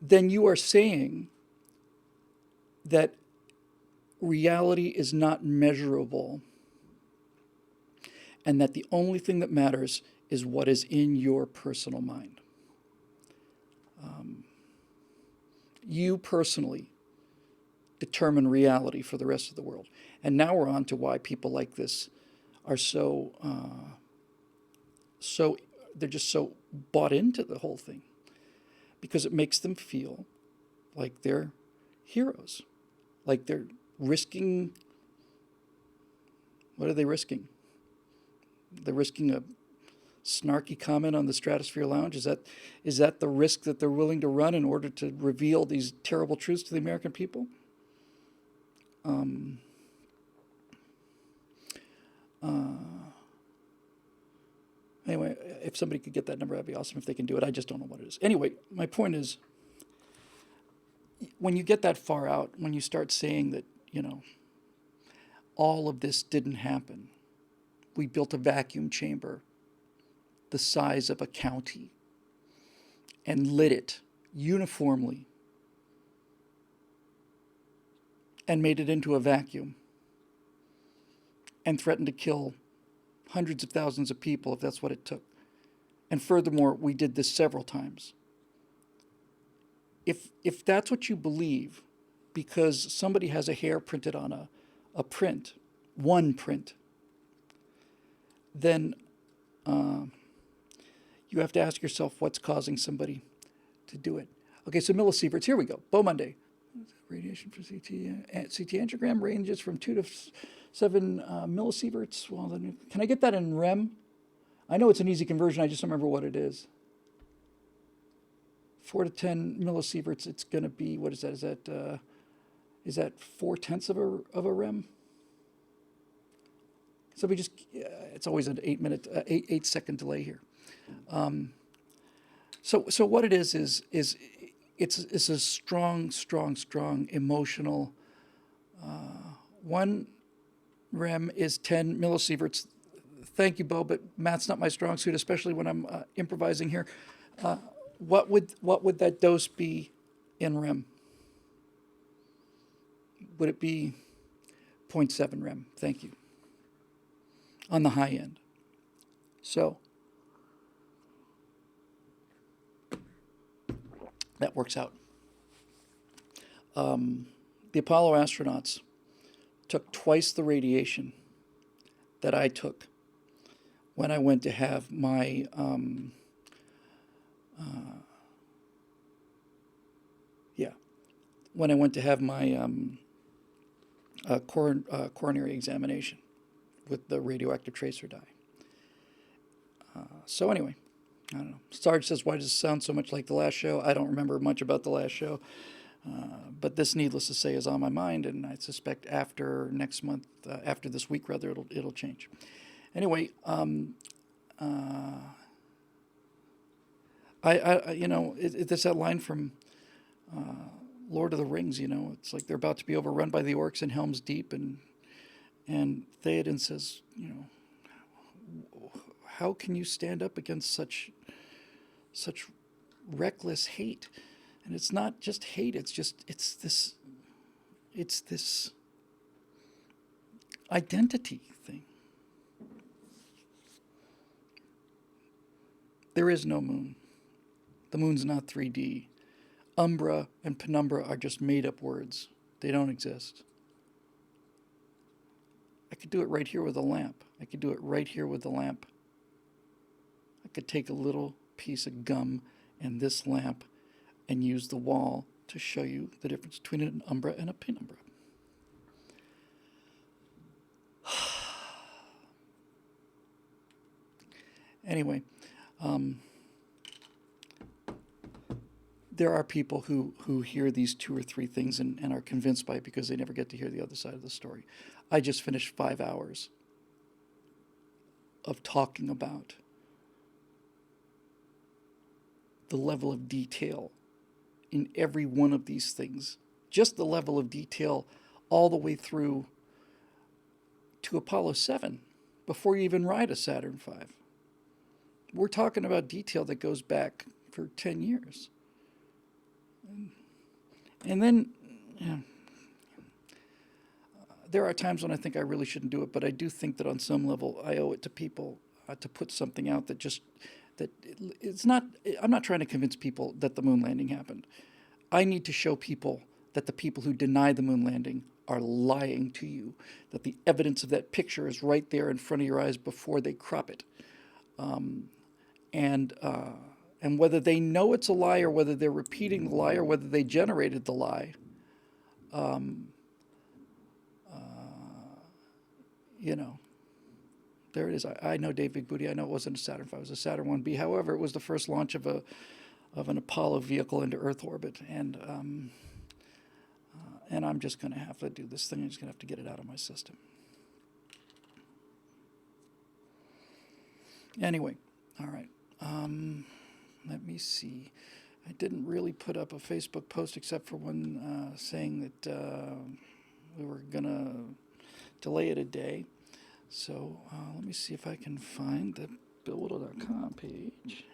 Speaker 1: then you are saying that reality is not measurable, and that the only thing that matters is what is in your personal mind. You personally determine reality for the rest of the world. And now we're on to why people like this are they're just so bought into the whole thing, because it makes them feel like they're heroes, like they're risking. What are they risking? They're risking a snarky comment on the Stratosphere Lounge. Is that the risk that they're willing to run in order to reveal these terrible truths to the American people? Anyway, if somebody could get that number, that'd be awesome. If they can do it, I just don't know what it is. Anyway, my point is, when you get that far out, when you start saying that, all of this didn't happen, we built a vacuum chamber the size of a county and lit it uniformly and made it into a vacuum and threatened to kill hundreds of thousands of people if that's what it took. And furthermore, we did this several times. If that's what you believe, because somebody has a hair printed on a print, one print, then you have to ask yourself what's causing somebody to do it. Okay, so millisieverts, here we go. Bo Monday. Radiation for CT angiogram ranges from 2 to 7 millisieverts. Well, then, can I get that in REM? I know it's an easy conversion, I just don't remember what it is. 4 to 10 millisieverts, it's going to be, what is that? Is that 4/10 of a REM? So we just, it's always an 8 second delay here. So what it is it's a strong emotional. One REM is 10 millisieverts. Thank you, Bo, but math's not my strong suit, especially when I'm improvising here. What would that dose be in REM? Would it be 0.7 REM? Thank you. On the high end. So that works out. The Apollo astronauts took twice the radiation that I took when I went to have my coronary examination with the radioactive tracer dye. So anyway, I don't know. Sarge says, why does it sound so much like the last show? I don't remember much about the last show. But this, needless to say, is on my mind, and I suspect after next month, after this week rather, it'll change. Anyway, It's that line from Lord of the Rings. It's like they're about to be overrun by the orcs in Helm's Deep, and Theoden says, how can you stand up against such reckless hate? And it's not just hate. It's this identity thing. There is no moon. The moon's not 3D. Umbra and penumbra are just made up words. They don't exist. I could do it right here with a lamp. I could do it right here with the lamp. I could take a little piece of gum and this lamp and use the wall to show you the difference between an umbra and a penumbra. Anyway, there are people who hear these two or three things and are convinced by it because they never get to hear the other side of the story. I just finished 5 hours of talking about the level of detail in every one of these things. Just the level of detail all the way through to Apollo 7 before you even ride a Saturn V. We're talking about detail that goes back for 10 years. And then, there are times when I think I really shouldn't do it, but I do think that on some level I owe it to people to put something out that it's not. I'm not trying to convince people that the moon landing happened. I need to show people that the people who deny the moon landing are lying to you, that the evidence of that picture is right there in front of your eyes before they crop it. And whether they know it's a lie or whether they're repeating the lie or whether they generated the lie, there it is. I know Dave Big Booty. I know it wasn't a Saturn V. It was a Saturn 1B. However, it was the first launch of an Apollo vehicle into Earth orbit, and I'm just going to have to do this thing. I'm just going to have to get it out of my system. Anyway, all right. Let me see. I didn't really put up a Facebook post except for one saying that we were going to delay it a day. So let me see if I can find the BillWhittle.com page.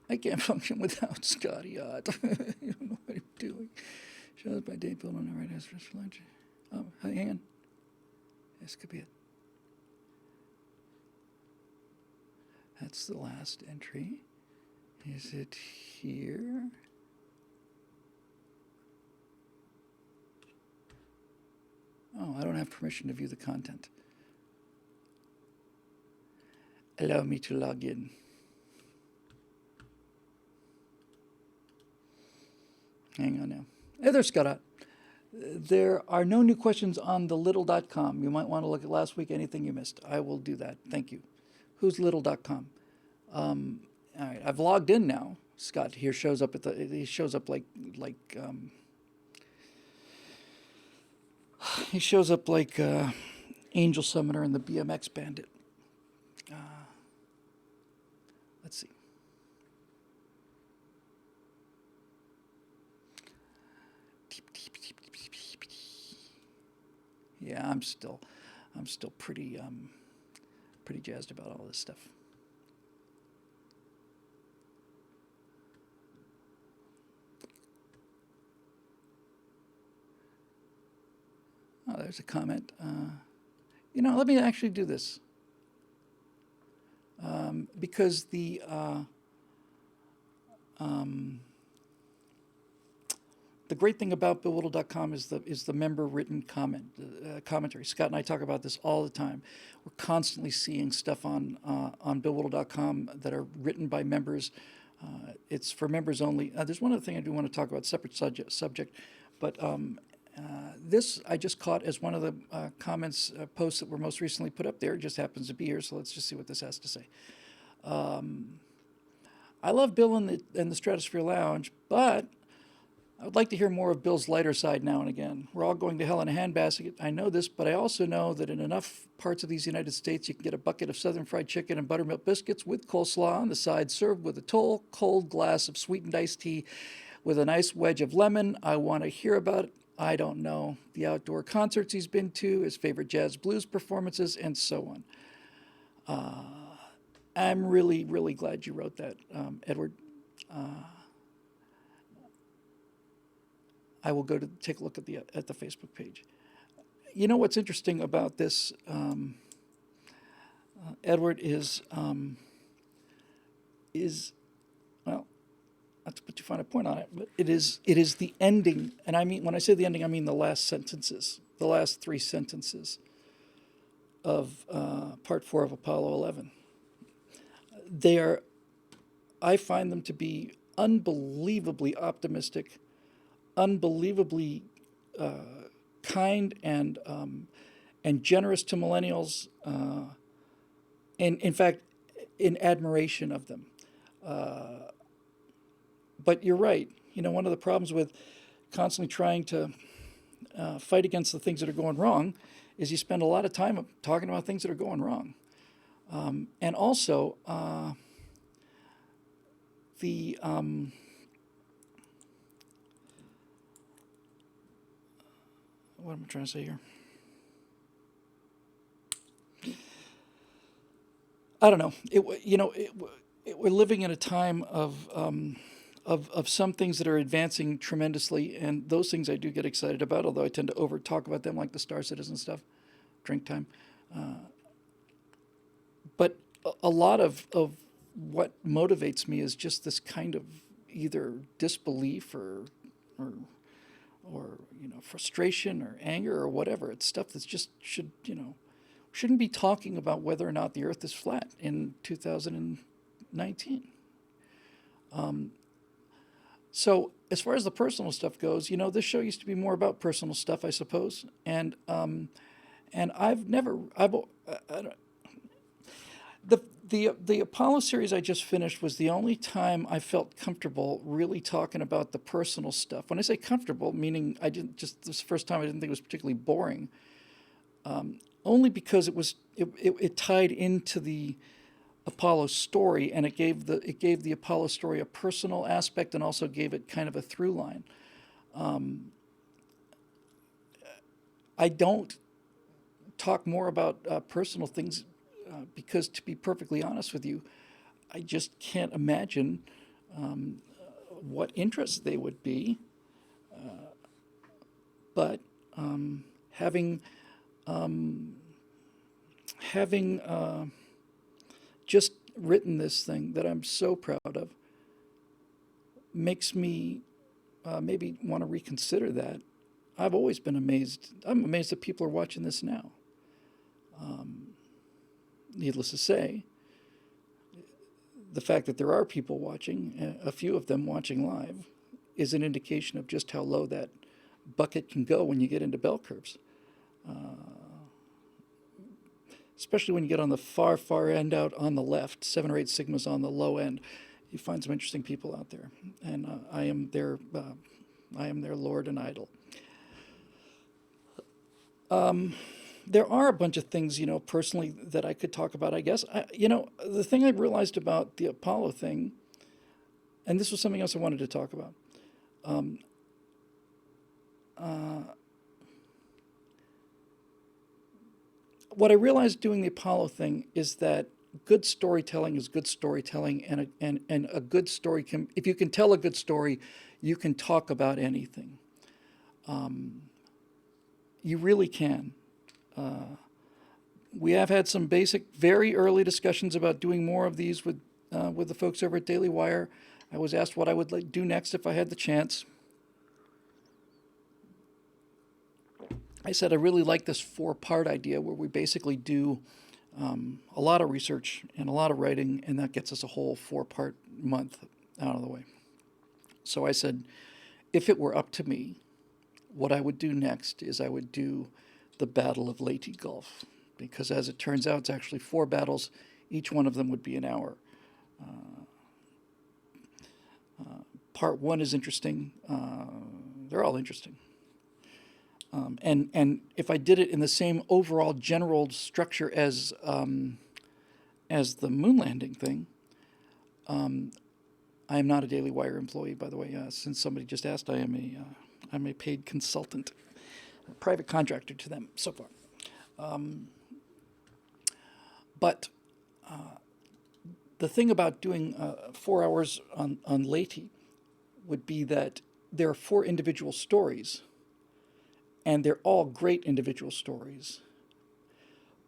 Speaker 1: I can't function without Scotty Ott. You don't know what I'm doing. Shows by Dave Bill on the right answer for lunch. Oh, hang on. This could be it. That's the last entry. Is it here? Oh, I don't have permission to view the content. Allow me to log in. Hang on now. Hey there, Scott. There are no new questions on the little.com. You might want to look at last week, anything you missed. I will do that. Thank you. Who's little.com? All right, I've logged in now. Scott here shows up he shows up like he shows up like Angel Summoner and the BMX Bandit. Let's see. Yeah, I'm still pretty jazzed about all this stuff. Oh, there's a comment. Let me actually do this. Because the great thing about BillWhittle.com is the member written commentary. Scott and I talk about this all the time. We're constantly seeing stuff on BillWhittle.com that are written by members. It's for members only. There's one other thing I do want to talk about, separate subject, but this I just caught as one of the comments posts that were most recently put up there. It just happens to be here, so let's just see what this has to say. I love Bill and the Stratosphere Lounge, but I would like to hear more of Bill's lighter side now and again. We're all going to hell in a handbasket. I know this, but I also know that in enough parts of these United States, you can get a bucket of Southern fried chicken and buttermilk biscuits with coleslaw on the side, served with a cold glass of sweetened iced tea with a nice wedge of lemon. I want to hear about it. I don't know. The outdoor concerts he's been to, his favorite jazz blues performances, and so on. I'm really, really glad you wrote that, Edward. I will go to take a look at the Facebook page. You know what's interesting about this, Edward, is well, not to put too fine a point on it, but it is the ending, and I mean when I say the ending, I mean the last sentences, the last three sentences of Part 4 of Apollo 11. They are, I find them to be unbelievably optimistic, unbelievably kind and generous to millennials, and in fact, in admiration of them. But you're right. You know, one of the problems with constantly trying to fight against the things that are going wrong is you spend a lot of time talking about things that are going wrong. And also, the what am I trying to say here? I don't know. We're living in a time of some things that are advancing tremendously, and those things I do get excited about. Although I tend to over talk about them, like the Star Citizen stuff. Drink time. But a lot of what motivates me is just this kind of either disbelief or frustration or anger or whatever. It's stuff that's just shouldn't be talking about whether or not the Earth is flat in 2019. So as far as the personal stuff goes, this show used to be more about personal stuff, I suppose, and I've never the Apollo series I just finished was the only time I felt comfortable really talking about the personal stuff. When I say comfortable, meaning this is the first time I didn't think it was particularly boring. Only because it tied into the Apollo story, and it gave the Apollo story a personal aspect, and also gave it kind of a through line. I don't talk more about personal things because, to be perfectly honest with you, I just can't imagine what interest they would be. But having just written this thing that I'm so proud of makes me maybe want to reconsider that. I've always been amazed. I'm amazed that people are watching this now. Needless to say, the fact that there are people watching, a few of them watching live, is an indication of just how low that bucket can go when you get into bell curves. Especially when you get on the far, far end out on the left, 7 or 8 sigmas on the low end. You find some interesting people out there. And I am their lord and idol. There are a bunch of things, personally that I could talk about, I guess. The thing I realized about the Apollo thing, and this was something else I wanted to talk about. What I realized doing the Apollo thing is that good storytelling is good storytelling, and a good story can, if you can tell a good story, you can talk about anything. You really can. We have had some basic, very early discussions about doing more of these with the folks over at Daily Wire. I was asked what I would do next if I had the chance. I said I really like this 4-part idea where we basically do a lot of research and a lot of writing, and that gets us a whole 4-part month out of the way. So I said, if it were up to me, what I would do next is I would do the Battle of Leyte Gulf, because as it turns out, it's actually 4 battles. Each one of them would be an hour. Part 1 is interesting. They're all interesting. And if I did it in the same overall general structure as the moon landing thing, I am not a Daily Wire employee, by the way. Since somebody just asked, I'm a paid consultant, a private contractor to them so far. But the thing about doing 4 hours on Leyte would be that there are 4 individual stories, and they're all great individual stories.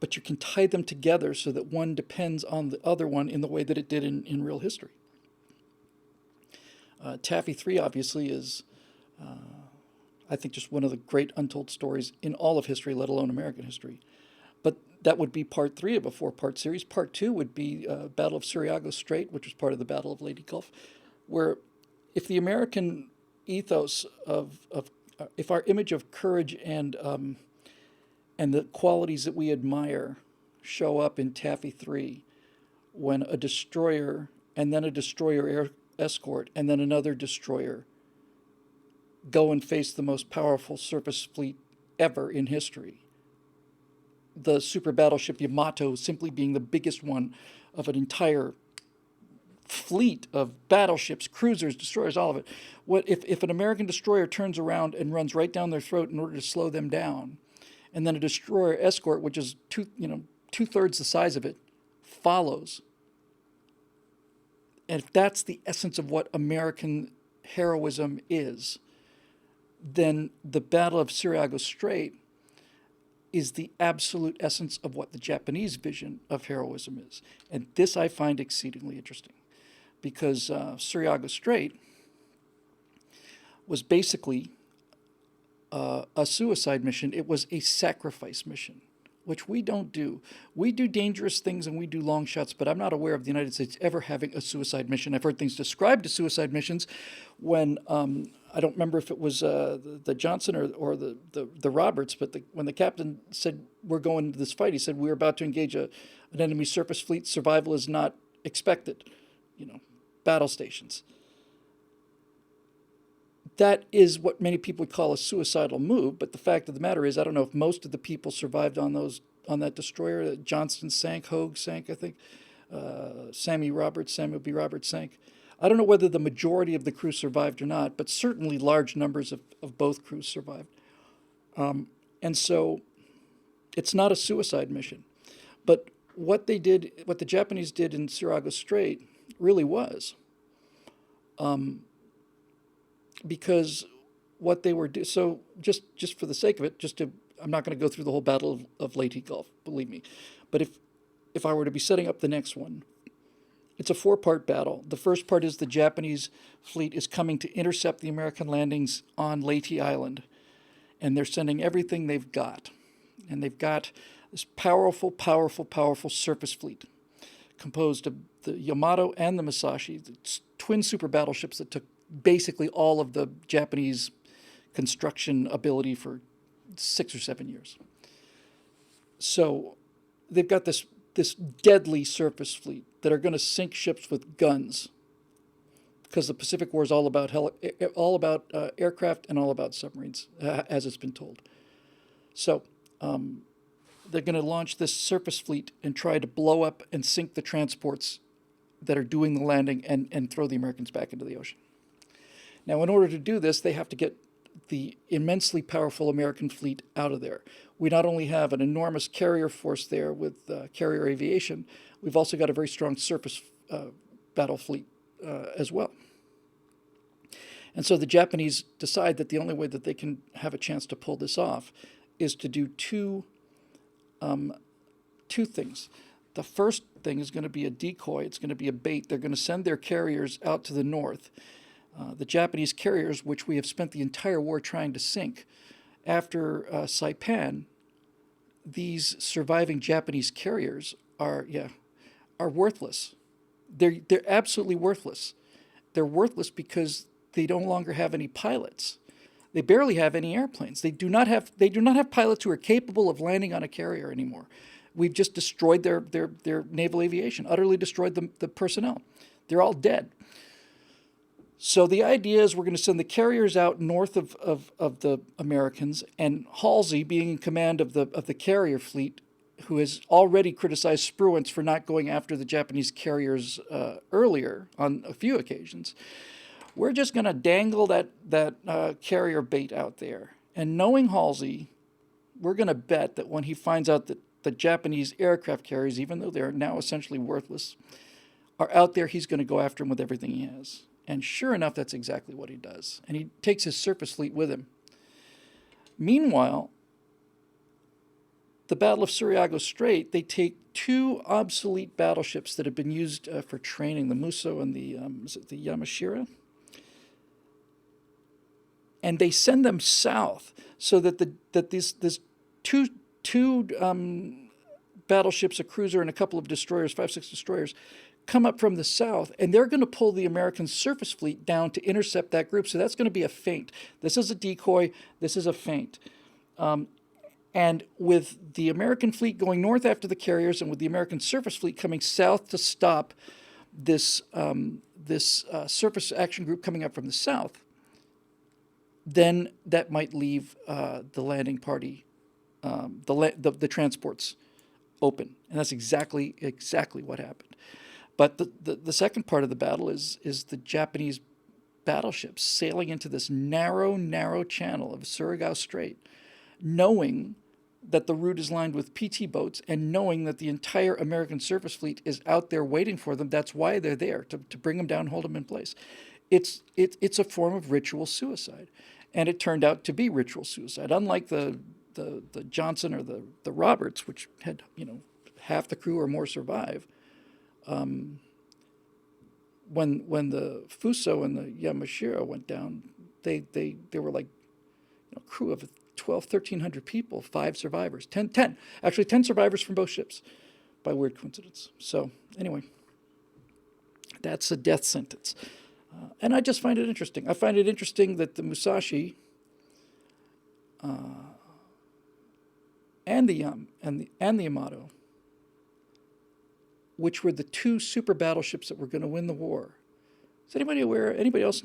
Speaker 1: But you can tie them together so that one depends on the other one in the way that it did in real history. Taffy 3 obviously is, I think, just one of the great untold stories in all of history, let alone American history. But that would be part 3 of a 4-part series. Part 2 would be Battle of Surigao Strait, which was part of the Battle of Leyte Gulf, where if the American ethos if our image of courage and the qualities that we admire show up in Taffy 3, when a destroyer and then a destroyer escort and then another destroyer go and face the most powerful surface fleet ever in history, the super battleship Yamato simply being the biggest one of an entire fleet of battleships, cruisers, destroyers, all of it. What if an American destroyer turns around and runs right down their throat in order to slow them down, and then a destroyer escort, which is 2/3 the size of it, follows? And if that's the essence of what American heroism is, then the Battle of Surigao Strait is the absolute essence of what the Japanese vision of heroism is. And this I find exceedingly interesting, because Surigao Strait was basically a suicide mission. It was a sacrifice mission, which we don't do. We do dangerous things and we do long shots, but I'm not aware of the United States ever having a suicide mission. I've heard things described as suicide missions when, I don't remember if it was the Johnson or the Roberts, but when the captain said, we're going into this fight, he said, we're about to engage an enemy surface fleet. Survival is not expected. Battle stations. That is what many people would call a suicidal move, but the fact of the matter is, I don't know if most of the people survived on that destroyer. Johnston sank, Hogue sank, I think. Samuel B. Roberts sank. I don't know whether the majority of the crew survived or not, but certainly large numbers of both crews survived. And so it's not a suicide mission. But what the Japanese did in Surigao Strait really was. Because what they were so just for the sake of it, I'm not going to go through the whole Battle of Leyte Gulf, believe me. But if I were to be setting up the next one, it's a 4-part battle. The first part is the Japanese fleet is coming to intercept the American landings on Leyte Island. And they're sending everything they've got. And they've got this powerful, powerful, powerful surface fleet composed of the Yamato and the Musashi, the twin super battleships that took basically all of the Japanese construction ability for 6 or 7 years. So they've got this deadly surface fleet that are going to sink ships with guns, because the Pacific War is all about aircraft and all about submarines, as it's been told. So they're going to launch this surface fleet and try to blow up and sink the transports that are doing the landing and throw the Americans back into the ocean. Now, in order to do this, they have to get the immensely powerful American fleet out of there. We not only have an enormous carrier force there with carrier aviation, we've also got a very strong surface battle fleet as well. And so the Japanese decide that the only way that they can have a chance to pull this off is to do two things. The first thing is going to be a decoy. It's going to be a bait. They're going to send their carriers out to the north. The Japanese carriers, which we have spent the entire war trying to sink. After Saipan, these surviving Japanese carriers are worthless. They're absolutely worthless. They're worthless because they no longer have any pilots. They barely have any airplanes. They do not have pilots who are capable of landing on a carrier anymore. We've just destroyed their naval aviation, utterly destroyed the personnel. They're all dead. So the idea is we're going to send the carriers out north of the Americans, and Halsey, being in command of the carrier fleet, who has already criticized Spruance for not going after the Japanese carriers earlier on a few occasions. We're just going to dangle that carrier bait out there. And knowing Halsey, we're going to bet that when he finds out that the Japanese aircraft carriers, even though they're now essentially worthless, are out there, he's going to go after them with everything he has. And sure enough, that's exactly what he does. And he takes his surface fleet with him. Meanwhile, the Battle of Suriago Strait, they take two obsolete battleships that have been used for training, the Muso and the Yamashiro, and they send them south so that these two battleships, a cruiser and a couple of destroyers, 5-6 destroyers, come up from the south, and they're going to pull the American surface fleet down to intercept that group. So that's going to be a feint. This is a decoy. This is a feint. And with the American fleet going north after the carriers, and with the American surface fleet coming south to stop this surface action group coming up from the south, then that might leave the landing party, the transports open, and that's exactly what happened. But the second part of the battle is the Japanese battleships sailing into this narrow channel of Surigao Strait, knowing that the route is lined with PT boats and knowing that the entire American surface fleet is out there waiting for them. That's why they're there, to bring them down, hold them in place. It's a form of ritual suicide, and it turned out to be ritual suicide. Unlike the Johnson or the Roberts, which had half the crew or more survive. When the Fuso and the Yamashiro went down, they were like a crew of 1,300 people, 5 survivors, 10 survivors from both ships, by weird coincidence. So anyway, that's a death sentence, and I just find it interesting. I find it interesting that the Musashi and the Yamato, which were the 2 super battleships that were going to win the war. Is anybody aware? Anybody else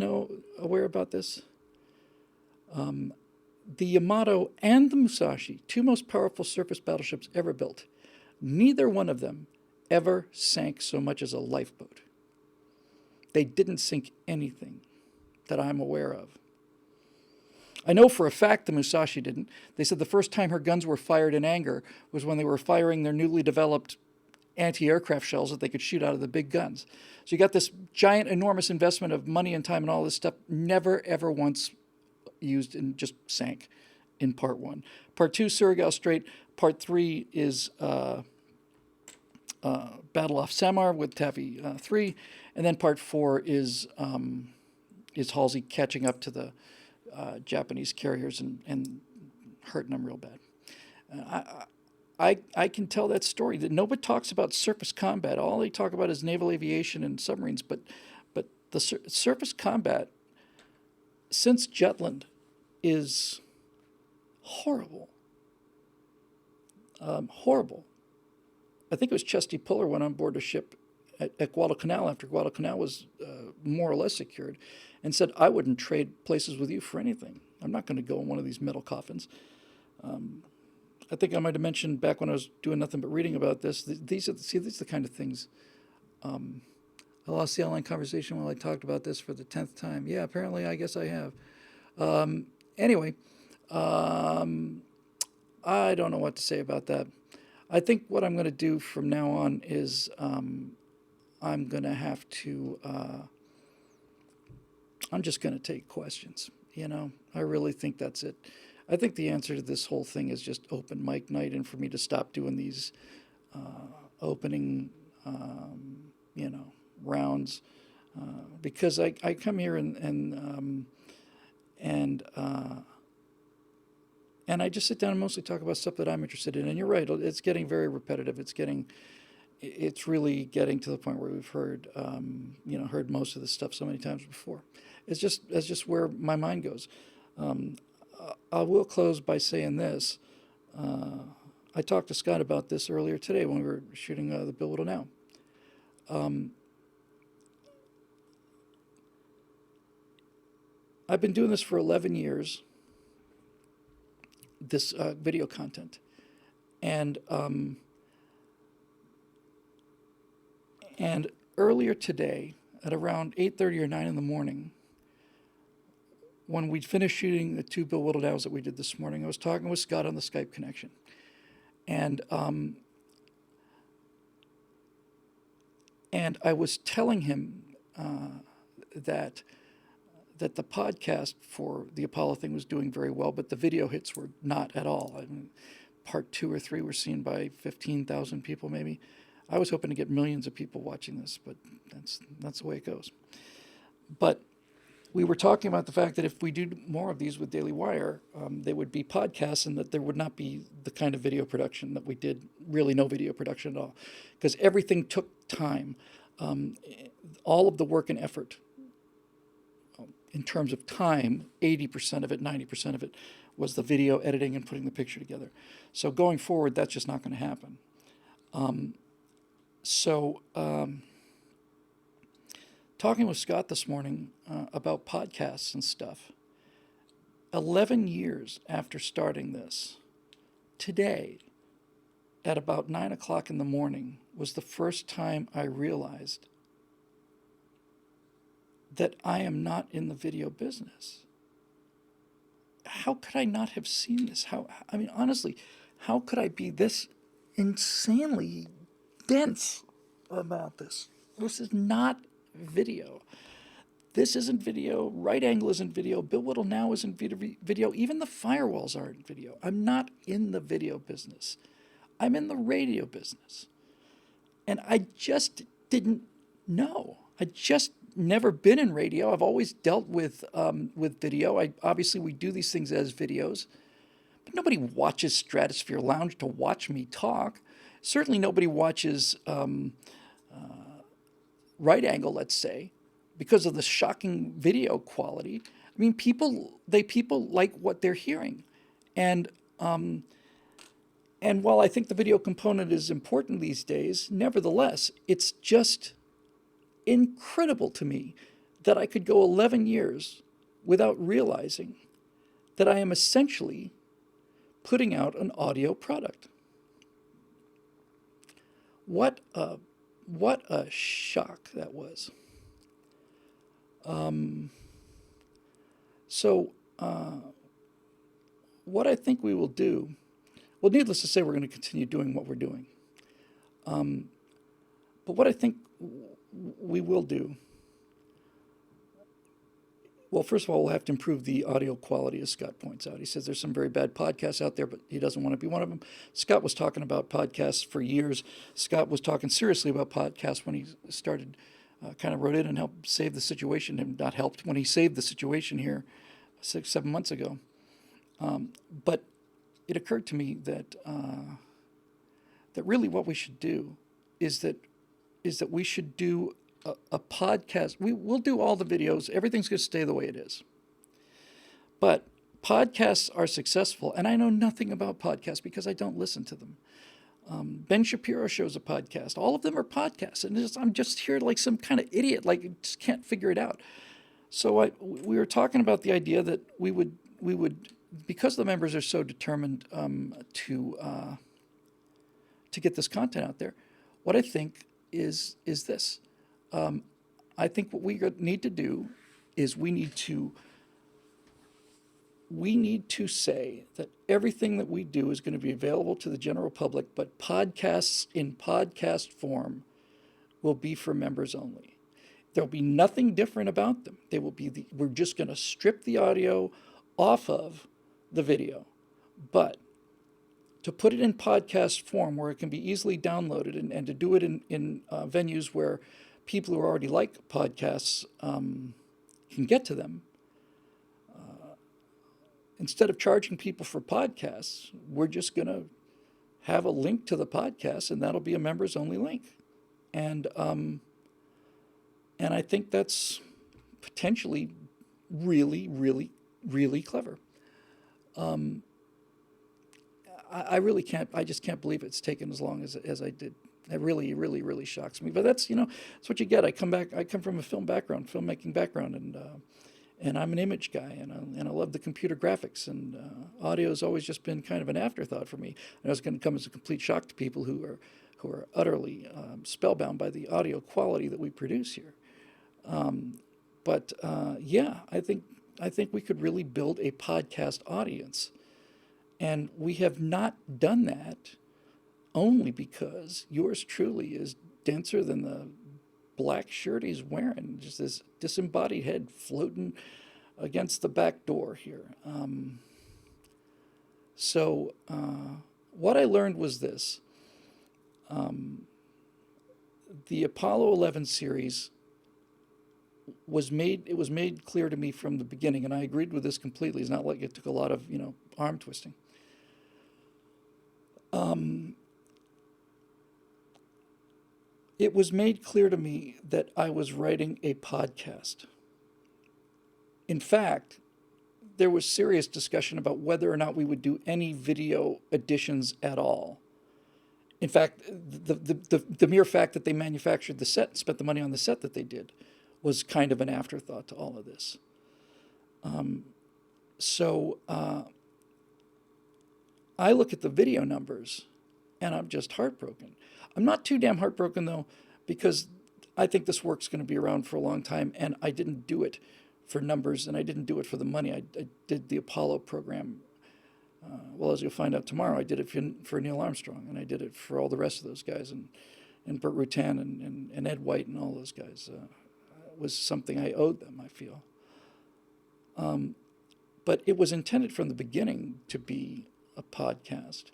Speaker 1: aware about this? The Yamato and the Musashi, 2 most powerful surface battleships ever built, neither one of them ever sank so much as a lifeboat. They didn't sink anything that I'm aware of. I know for a fact the Musashi didn't. They said the first time her guns were fired in anger was when they were firing their newly developed anti-aircraft shells that they could shoot out of the big guns. So you got this giant, enormous investment of money and time and all this stuff, never, ever once used, and just sank in part 1. Part 2, Surigao Strait. Part 3 is Battle off Samar with Taffy 3. And then part 4 is Halsey catching up to the Japanese carriers and hurting them real bad. I can tell that story. That nobody talks about surface combat. All they talk about is naval aviation and submarines. But the surface combat since Jutland is horrible. Horrible. I think it was Chesty Puller went on board a ship at Guadalcanal after Guadalcanal was more or less secured, and said, "I wouldn't trade places with you for anything. I'm not going to go in one of these metal coffins." I think I might have mentioned back when I was doing nothing but reading about this. These are the kind of things. I lost the online conversation while I talked about this for the 10th time. Yeah, apparently, I guess I have. Anyway, I don't know what to say about that. I think what I'm going to do from now on is I'm going to have to. I'm just going to take questions. I really think that's it. I think the answer to this whole thing is just open mic night, and for me to stop doing these opening, rounds, because I come here and I just sit down and mostly talk about stuff that I'm interested in. And you're right; it's getting very repetitive. It's really getting to the point where we've heard most of this stuff so many times before. It's just where my mind goes. I will close by saying this. I talked to Scott about this earlier today when we were shooting the Bill Whittle Now. I've been doing this for 11 years, this video content. And earlier today, at around 8:30 or 9 in the morning, when we'd finished shooting the 2 Bill Whittle Downs that we did this morning, I was talking with Scott on the Skype connection. And I was telling him that the podcast for the Apollo thing was doing very well, but the video hits were not at all. I mean, part 2 or 3 were seen by 15,000 people maybe. I was hoping to get millions of people watching this, but that's the way it goes. But we were talking about the fact that if we do more of these with Daily Wire, they would be podcasts, and that there would not be the kind of video production that we did, really no video production at all, because everything took time. All of the work and effort, in terms of time, 80% of it, 90% of it, was the video editing and putting the picture together. So going forward, that's just not going to happen. Talking with Scott this morning about podcasts and stuff, 11 years after starting this, today, at about 9 o'clock in the morning, was the first time I realized that I am not in the video business. How could I not have seen this? I mean, honestly, how could I be this insanely dense about this? This is not video. This isn't video. Right Angle isn't video. Bill Whittle Now isn't video. Even the firewalls aren't video. I'm not in the video business. I'm in the radio business. And I just didn't know. I just never been in radio. I've always dealt with video. Obviously, we do these things as videos. But nobody watches Stratosphere Lounge to watch me talk. Certainly nobody watches Right Angle, let's say, because of the shocking video quality. I mean, people like what they're hearing. And while I think the video component is important these days, nevertheless, it's just incredible to me that I could go 11 years without realizing that I am essentially putting out an audio product. What a shock that was. What I think we will do, well, needless to say, we're going to continue doing what we're doing. But what I think we will do, well, first of all, we'll have to improve the audio quality, as Scott points out. He says there's some very bad podcasts out there, but he doesn't want to be one of them. Scott was talking about podcasts for years. Scott was talking seriously about podcasts when he started, kind of wrote in and helped save the situation, and not helped, when he saved the situation here 6-7 months ago. But it occurred to me that really what we should do is that we should do a podcast. We'll do all the videos. Everything's going to stay the way it is. But podcasts are successful, and I know nothing about podcasts because I don't listen to them. Ben Shapiro shows a podcast. All of them are podcasts, and I'm just here like some kind of idiot, like just can't figure it out. So we were talking about the idea that we would because the members are so determined to get this content out there. What I think is this. I think what we need to do is we need to say that everything that we do is going to be available to the general public, but podcasts in podcast form will be for members only. There'll be nothing different about them. They will be we're just going to strip the audio off of the video, but to put it in podcast form where it can be easily downloaded, and to do it in venues where people who already like podcasts can get to them. Instead of charging people for podcasts, we're just going to have a link to the podcast, and that'll be a members only link. And I think that's potentially really, really, really clever. I really can't. I just can't believe it's taken as long as I did. It really, really, really shocks me. But that's what you get. I come from a filmmaking background, and I'm an image guy, and I love the computer graphics, and audio has always just been kind of an afterthought for me. And it's going to come as a complete shock to people who are utterly spellbound by the audio quality that we produce here. But yeah, I think we could really build a podcast audience, and we have not done that only because yours truly is denser than the black shirt he's wearing, just this disembodied head floating against the back door here. So what I learned was this. The Apollo 11 series was made clear to me from the beginning, and I agreed with this completely. It's not like it took a lot of arm twisting. It was made clear to me that I was writing a podcast. In fact, there was serious discussion about whether or not we would do any video editions at all. In fact, the mere fact that they manufactured the set and spent the money on the set that they did was kind of an afterthought to all of this. So I look at the video numbers and I'm just heartbroken. I'm not too damn heartbroken, though, because I think this work's going to be around for a long time, and I didn't do it for numbers, and I didn't do it for the money. I did the Apollo program. Well, as you'll find out tomorrow, I did it for Neil Armstrong, and I did it for all the rest of those guys, and Burt Rutan and Ed White and all those guys. It was something I owed them, I feel. But it was intended from the beginning to be a podcast,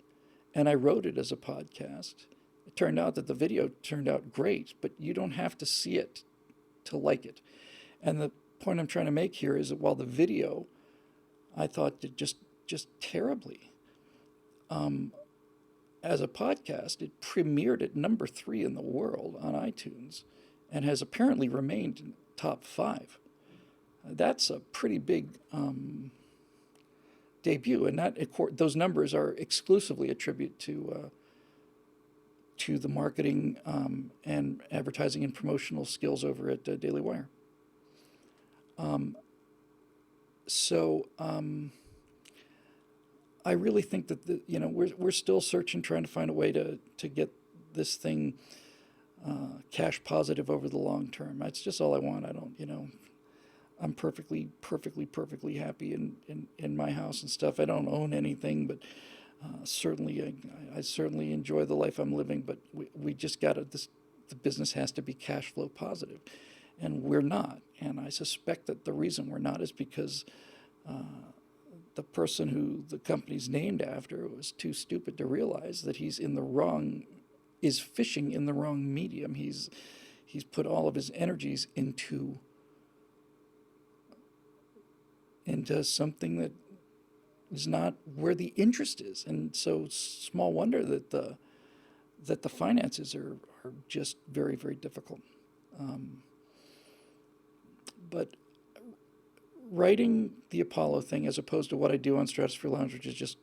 Speaker 1: and I wrote it as a podcast. It turned out that the video turned out great, but you don't have to see it to like it. And the point I'm trying to make here is that while the video, I thought, did just terribly, as a podcast, it premiered at number 3 in the world on iTunes and has apparently remained in top 5. That's a pretty big debut, and those numbers are exclusively a tribute to the marketing and advertising and promotional skills over at Daily Wire. So I really think that we're still searching, trying to find a way to get this thing cash positive over the long term. That's just all I want. I don't, I'm perfectly happy in my house and stuff. I don't own anything, but certainly I certainly enjoy the life I'm living. But we just got the business has to be cash flow positive, and we're not. And I suspect that the reason we're not is because the person who the company's named after was too stupid to realize that he's fishing in the wrong medium. He's put all of his energies into something that is not where the interest is, and so small wonder that the finances are just very, very difficult. But writing the Apollo thing, as opposed to what I do on Stratosphere Lounge, which is just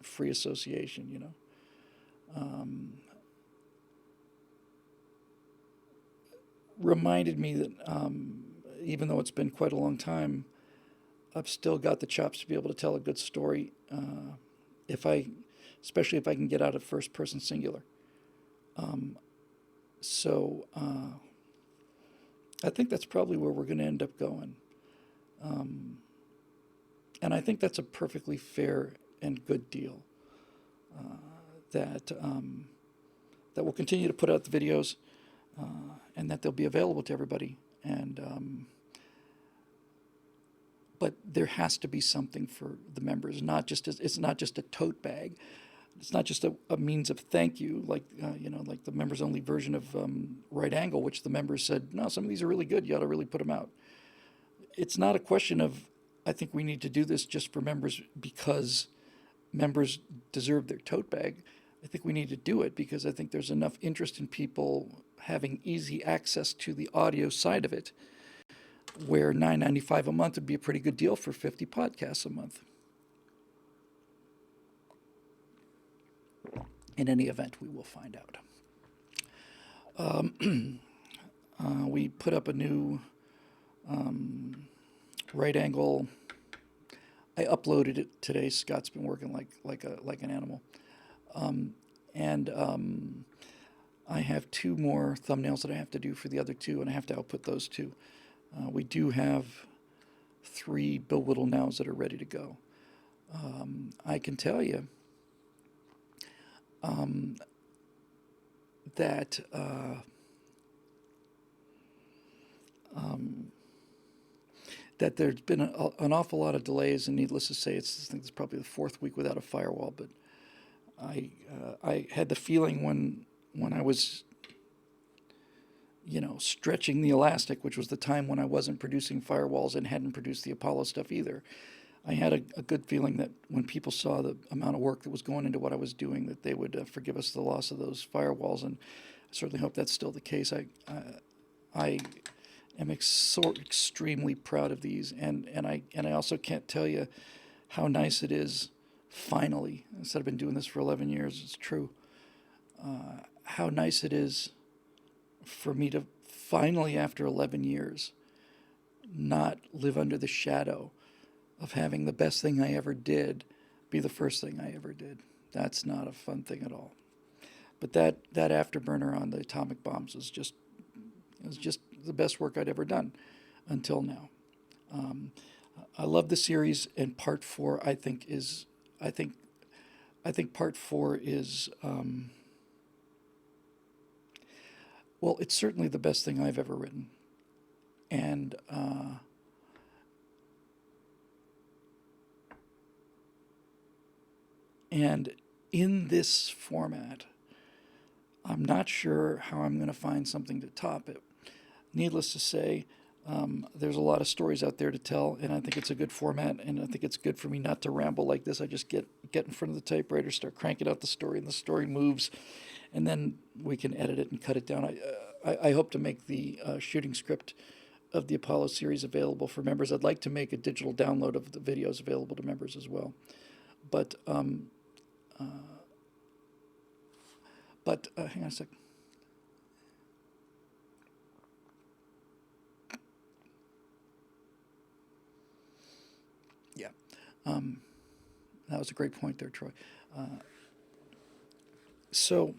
Speaker 1: free association, reminded me that even though it's been quite a long time, I've still got the chops to be able to tell a good story, especially if I can get out of first person singular. So I think that's probably where we're going to end up going. And I think that's a perfectly fair and good deal. That we'll continue to put out the videos, and that they'll be available to everybody. And but there has to be something for the members. It's not just a tote bag. It's not just a means of thank you, like like the members only version of Right Angle, which the members said, no, some of these are really good. You ought to really put them out. It's not a question of, I think we need to do this just for members because members deserve their tote bag. I think we need to do it because I think there's enough interest in people having easy access to the audio side of it, where $9.95 a month would be a pretty good deal for 50 podcasts a month. In any event, we will find out. We put up a new right angle. I uploaded it today. Scott's been working like an animal, and I have two more thumbnails that I have to do for the other two, and I have to output those two. We do have three Bill Whittle nows that are ready to go. I can tell you that that there's been an awful lot of delays, and needless to say, I think it's probably the fourth week without a firewall. But I had the feeling when I was stretching the elastic, which was the time when I wasn't producing firewalls and hadn't produced the Apollo stuff either. I had a good feeling that when people saw the amount of work that was going into what I was doing, that they would forgive us the loss of those firewalls, and I certainly hope that's still the case. I am extremely proud of these, and I also can't tell you how nice it is. Finally, instead of been doing this for 11 years, it's true. How nice it is for me to finally, after 11 years, not live under the shadow of having the best thing I ever did be the first thing I ever did. That's not a fun thing at all. But that afterburner on the atomic bombs was just the best work I'd ever done until now. I love the series, and part four I think part four is well, it's certainly the best thing I've ever written, and in this format, I'm not sure how I'm going to find something to top it. Needless to say, there's a lot of stories out there to tell, and I think it's a good format, and I think it's good for me not to ramble like this. I just get in front of the typewriter, start cranking out the story, and the story moves, and then we can edit it and cut it down. I hope to make the shooting script of the Apollo series available for members. I'd like to make a digital download of the videos available to members as well. But hang on a sec. Yeah, that was a great point there, Troy. So,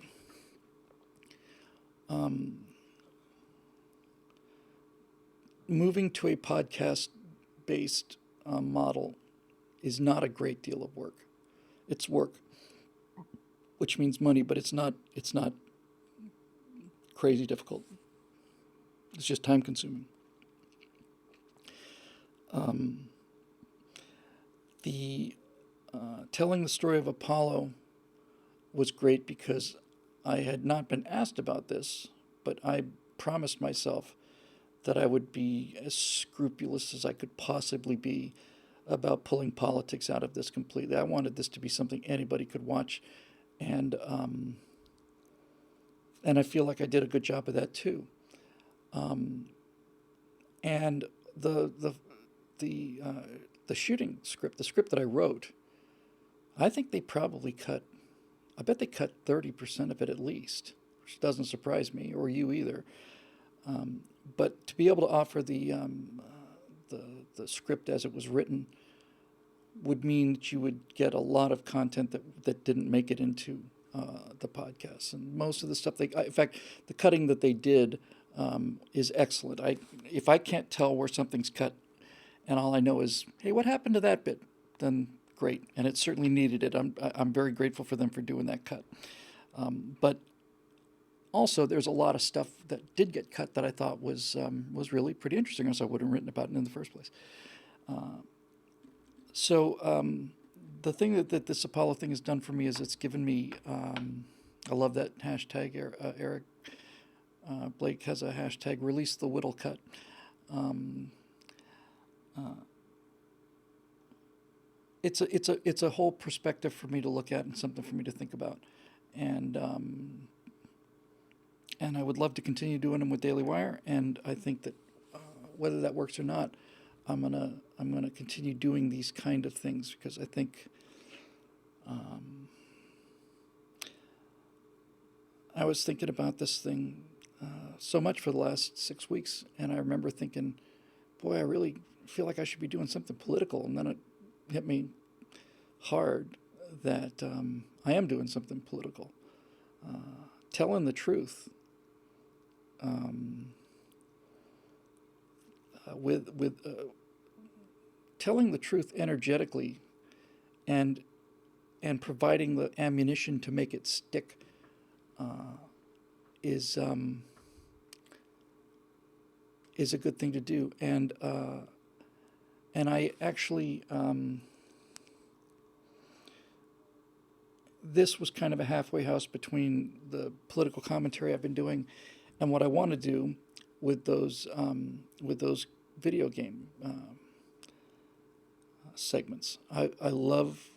Speaker 1: moving to a podcast-based model is not a great deal of work. It's work, which means money, but it's not crazy difficult. It's just time consuming. The telling the story of Apollo was great because I had not been asked about this, but I promised myself that I would be as scrupulous as I could possibly be about pulling politics out of this completely. I wanted this to be something anybody could watch, and I feel like I did a good job of that too. And the shooting script, the script that I wrote, I think they probably cut. I bet they cut 30% of it at least, which doesn't surprise me or you either. But to be able to offer the script as it was written would mean that you would get a lot of content that didn't make it into the podcast. And most of the stuff in fact, the cutting that they did is excellent. If I can't tell where something's cut, and all I know is, hey, what happened to that bit? Then great, and it certainly needed it. I'm very grateful for them for doing that cut. But also, there's a lot of stuff that did get cut that I thought was really pretty interesting, or else I wouldn't have written about it in the first place. So the thing that this Apollo thing has done for me is it's given me. I love that hashtag. Eric Blake has a hashtag. Release the Whittle cut. It's a whole perspective for me to look at and something for me to think about, and I would love to continue doing them with Daily Wire. And I think that whether that works or not, I'm gonna continue doing these kind of things because I think I was thinking about this thing so much for the last 6 weeks, and I remember thinking, boy, I really feel like I should be doing something political, and then it hit me hard that I am doing something political, telling the truth, with telling the truth energetically, and providing the ammunition to make it stick, is a good thing to do. And I actually, this was kind of a halfway house between the political commentary I've been doing and what I want to do with those video game segments. I love,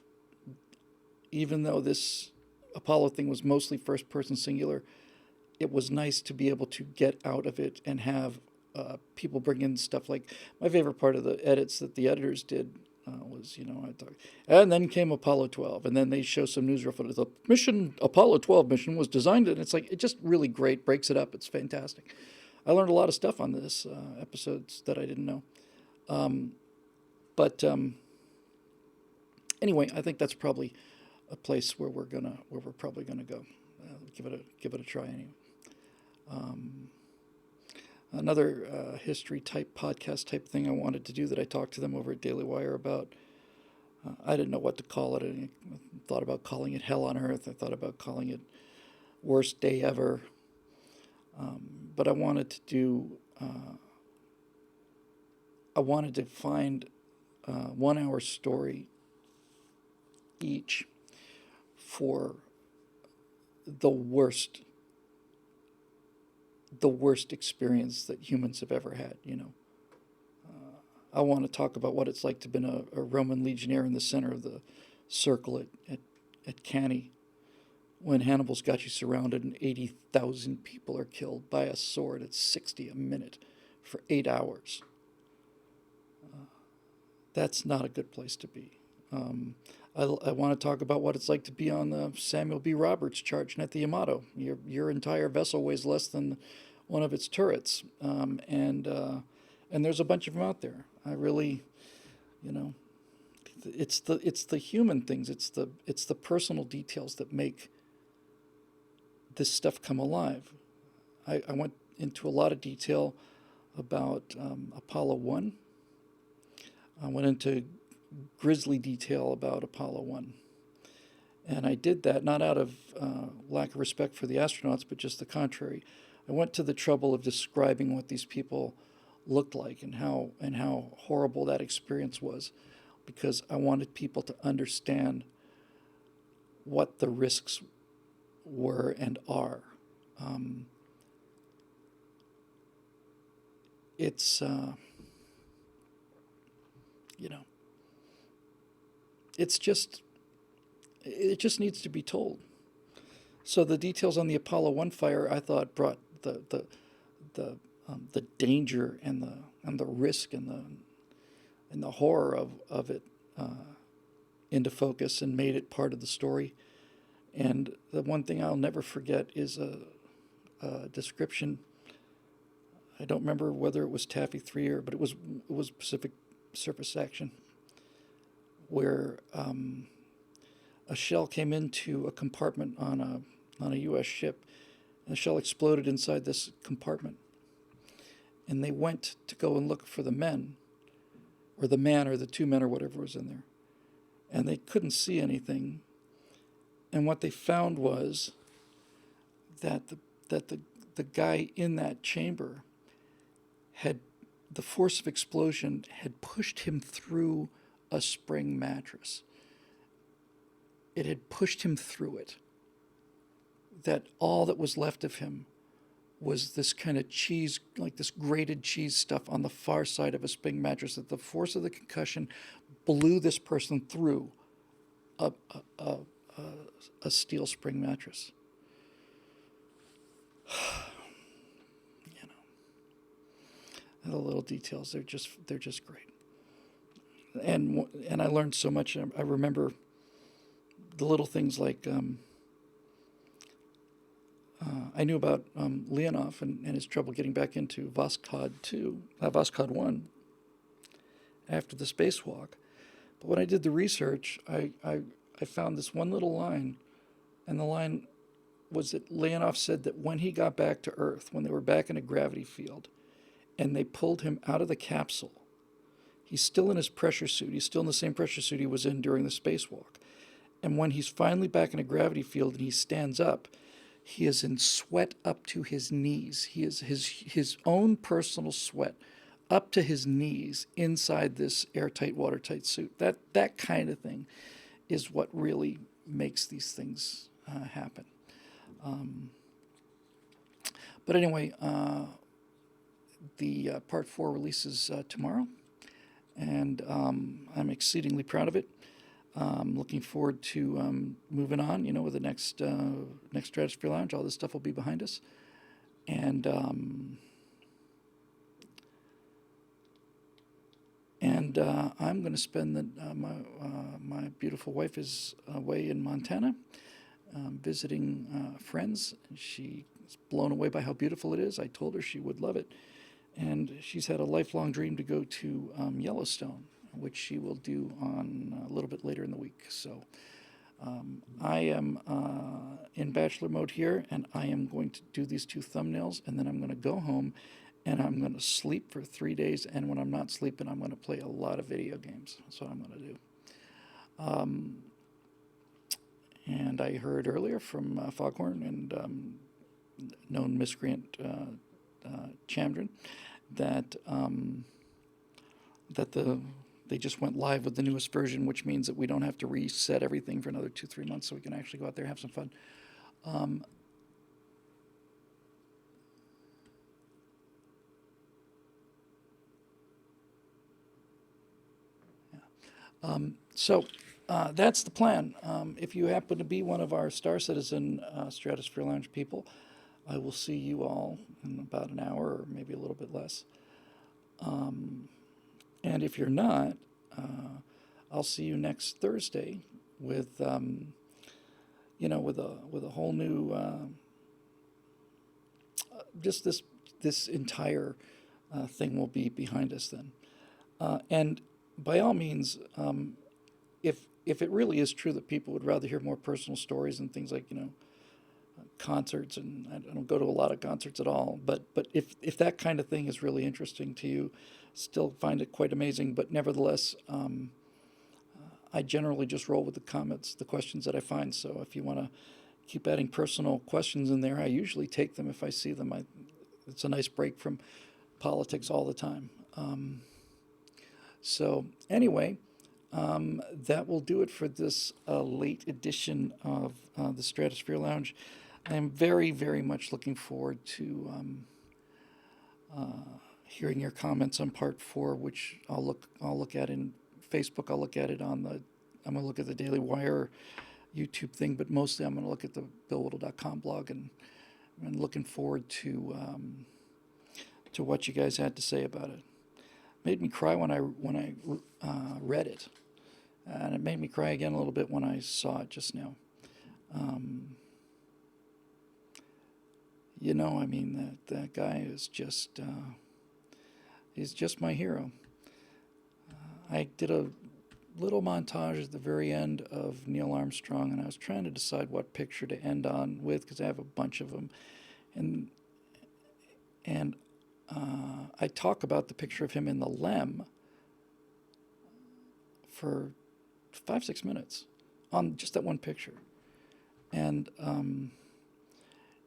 Speaker 1: even though this Apollo thing was mostly first person singular, it was nice to be able to get out of it and have people bring in stuff. Like, my favorite part of the edits that the editors did was, I talk, and then came Apollo 12, and then they show some newsreel footage. The Apollo 12 mission was designed, and it's like, it's just really great, breaks it up, it's fantastic. I learned a lot of stuff on this episodes that I didn't know. But anyway, I think that's probably a place where we're probably gonna go. Give it a try anyway. Another history type podcast type thing I wanted to do that I talked to them over at Daily Wire about. I didn't know what to call it. I thought about calling it Hell on Earth. I thought about calling it Worst Day Ever. But I wanted to do. I wanted to find 1 hour story each for the worst experience that humans have ever had. I want to talk about what it's like to have been a Roman legionnaire in the center of the circle at Cannae, when Hannibal's got you surrounded and 80,000 people are killed by a sword at 60 a minute for 8 hours. That's not a good place to be. I want to talk about what it's like to be on the Samuel B. Roberts charging at the Yamato. Your entire vessel weighs less than one of its turrets, and there's a bunch of them out there. I really, it's the human things. It's the personal details that make this stuff come alive. I went into a lot of detail about Apollo 1. I went into grisly detail about Apollo 1. And I did that not out of lack of respect for the astronauts, but just the contrary. I went to the trouble of describing what these people looked like and how horrible that experience was, because I wanted people to understand what the risks were and are. It's it just needs to be told. So the details on the Apollo 1 fire, I thought, brought the danger and the risk and the horror of it into focus and made it part of the story. And the one thing I'll never forget is a description. I don't remember whether it was Taffy 3 but it was Pacific Surface Action, where a shell came into a compartment on a U.S. ship, and the shell exploded inside this compartment. And they went to go and look for the men, or the man, or the two men, or whatever was in there, and they couldn't see anything. And what they found was that the guy in that chamber had, the force of explosion had pushed him through a spring mattress. It had pushed him through it. That all that was left of him was this kind of cheese, like this grated cheese stuff on the far side of a spring mattress, that the force of the concussion blew this person through a steel spring mattress. The little details, they're just great. And I learned so much. I remember the little things like I knew about Leonov and his trouble getting back into Voskhod 1. after the spacewalk. But when I did the research, I found this one little line, and the line was that Leonov said that when he got back to Earth, when they were back in a gravity field, and they pulled him out of the capsule, he's still in his pressure suit. He's still in the same pressure suit he was in during the spacewalk. And when he's finally back in a gravity field and he stands up, he is in sweat up to his knees. He is his own personal sweat up to his knees inside this airtight, watertight suit. That kind of thing is what really makes these things happen. But anyway, the part 4 releases tomorrow, and I'm exceedingly proud of it. Looking forward to moving on, with the next Stratosphere Lounge. All this stuff will be behind us, and I'm going to spend my beautiful wife is away in Montana, visiting friends. She's blown away by how beautiful it is. I told her she would love it, and she's had a lifelong dream to go to Yellowstone, which she will do on a little bit later in the week. So I am in bachelor mode here, and I am going to do these 2 thumbnails, and then I'm going to go home, and I'm going to sleep for 3 days, and when I'm not sleeping, I'm going to play a lot of video games. That's what I'm going to do. And I heard earlier from Foghorn and known miscreant Chandran that they just went live with the newest version, which means that we don't have to reset everything for another 2-3 months, so we can actually go out there and have some fun. So that's the plan. If you happen to be one of our Star Citizen Stratosphere Lounge people, I will see you all in about an hour or maybe a little bit less. And if you're not, I'll see you next Thursday with, with a whole new, just this entire thing will be behind us then. And by all means, if it really is true that people would rather hear more personal stories and things like, concerts, and I don't go to a lot of concerts at all, but if that kind of thing is really interesting to you, still find it quite amazing. But nevertheless, I generally just roll with the comments, the questions that I find. So if you want to keep adding personal questions in there, I usually take them if I see them. It's a nice break from politics all the time. So anyway, that will do it for this late edition of the Stratosphere Lounge. I am very, very much looking forward to hearing your comments on part 4, which I'll look at in Facebook. I'll look at it I'm going to look at the Daily Wire YouTube thing, but mostly I'm going to look at the BillWhittle.com blog, and I'm looking forward to what you guys had to say about it. Made me cry when I read it, and it made me cry again a little bit when I saw it just now. That guy is just he's just my hero. I did a little montage at the very end of Neil Armstrong, and I was trying to decide what picture to end on with, because I have a bunch of them, and I talk about the picture of him in the LEM for 5-6 minutes on just that one picture, and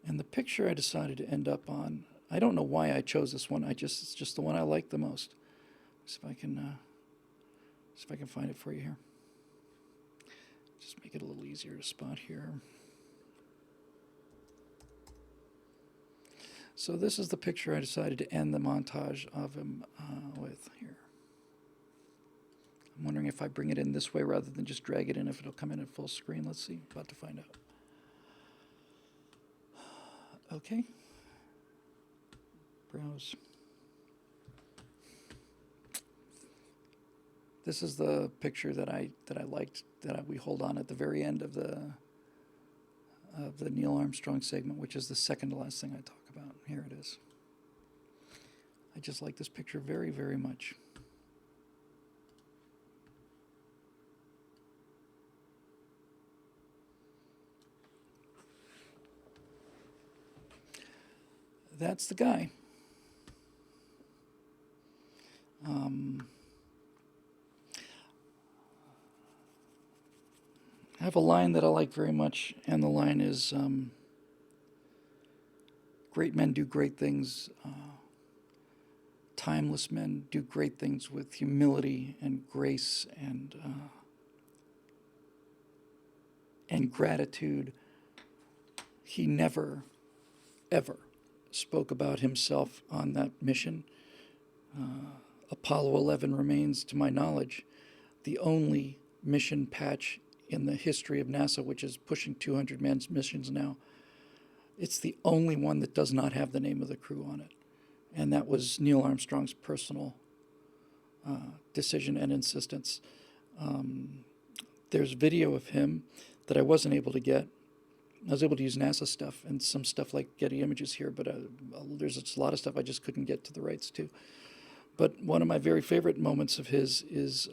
Speaker 1: the picture I decided to end up on, I don't know why I chose this one. It's just the one I like the most. See if I can find it for you here. Just make it a little easier to spot here. So this is the picture I decided to end the montage of him with here. I'm wondering if I bring it in this way rather than just drag it in, if it'll come in at full screen. Let's see. About to find out. Okay. Browse. This is the picture that I liked, we hold on at the very end of the Neil Armstrong segment, which is the second to last thing I talk about. Here it is. I just like this picture very, very much. that's the guy. Um, I have a line that I like very much, and the line is great men do great things. Timeless men do great things with humility and grace and gratitude. He never, ever spoke about himself on that mission. Apollo 11 remains, to my knowledge, the only mission patch in the history of NASA, which is pushing 200 men's missions now. It's the only one that does not have the name of the crew on it. And that was Neil Armstrong's personal decision and insistence. There's video of him that I wasn't able to get. I was able to use NASA stuff and some stuff like Getty Images here, but there's a lot of stuff I just couldn't get to the rights to. But one of my very favorite moments of his is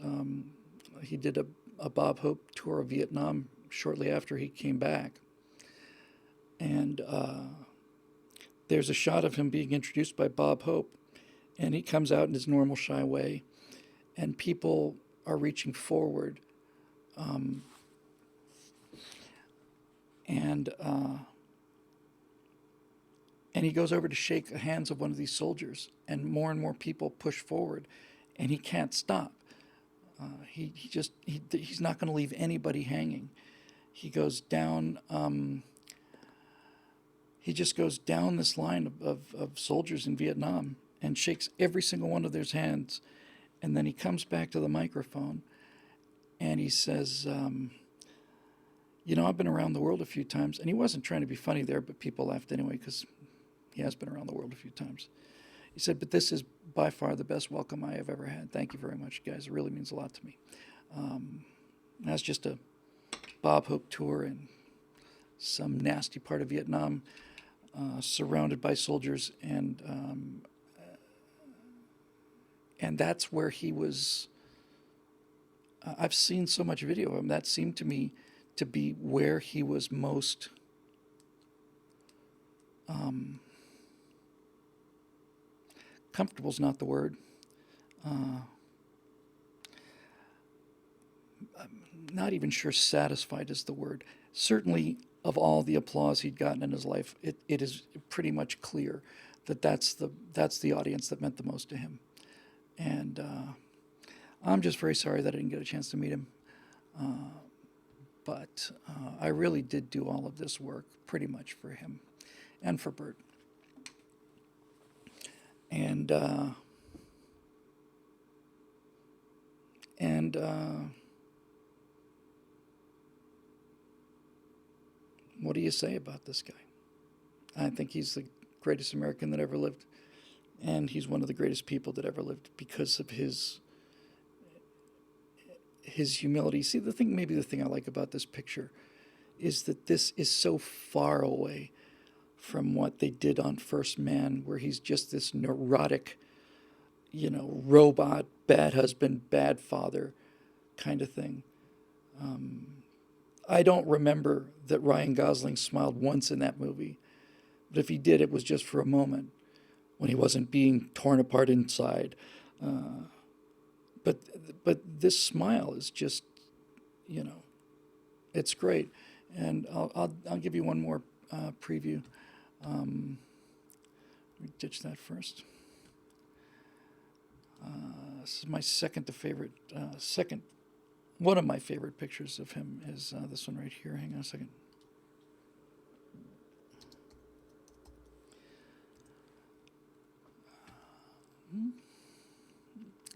Speaker 1: he did a Bob Hope tour of Vietnam shortly after he came back. And there's a shot of him being introduced by Bob Hope, and he comes out in his normal shy way, and people are reaching forward. And he goes over to shake the hands of one of these soldiers, and more people push forward, and he can't stop. He's not going to leave anybody hanging. He goes down. He just goes down this line of soldiers in Vietnam and shakes every single one of their hands, and then he comes back to the microphone, and he says, I've been around the world a few times, and he wasn't trying to be funny there, but people laughed anyway because he has been around the world a few times. He said, but this is by far the best welcome I have ever had. Thank you very much, guys. It really means a lot to me. That's just a Bob Hope tour in some nasty part of Vietnam, surrounded by soldiers, and that's where he was. I've seen so much video of him. That seemed to me to be where he was most comfortable is not the word. I'm not even sure satisfied is the word. Certainly, of all the applause he'd gotten in his life, it is pretty much clear that that's the audience that meant the most to him. And I'm just very sorry that I didn't get a chance to meet him. But I really did do all of this work pretty much for him and for Bert. And what do you say about this guy? I think he's the greatest American that ever lived, and he's one of the greatest people that ever lived because of his humility. See, the thing I like about this picture is that this is so far away from what they did on First Man, where he's just this neurotic, robot, bad husband, bad father kind of thing. I don't remember that Ryan Gosling smiled once in that movie, but if he did, it was just for a moment when he wasn't being torn apart inside. But this smile is just, it's great. And I'll give you one more preview. Let me ditch that first. This is my one of my favorite pictures of him is this one right here. Hang on a second.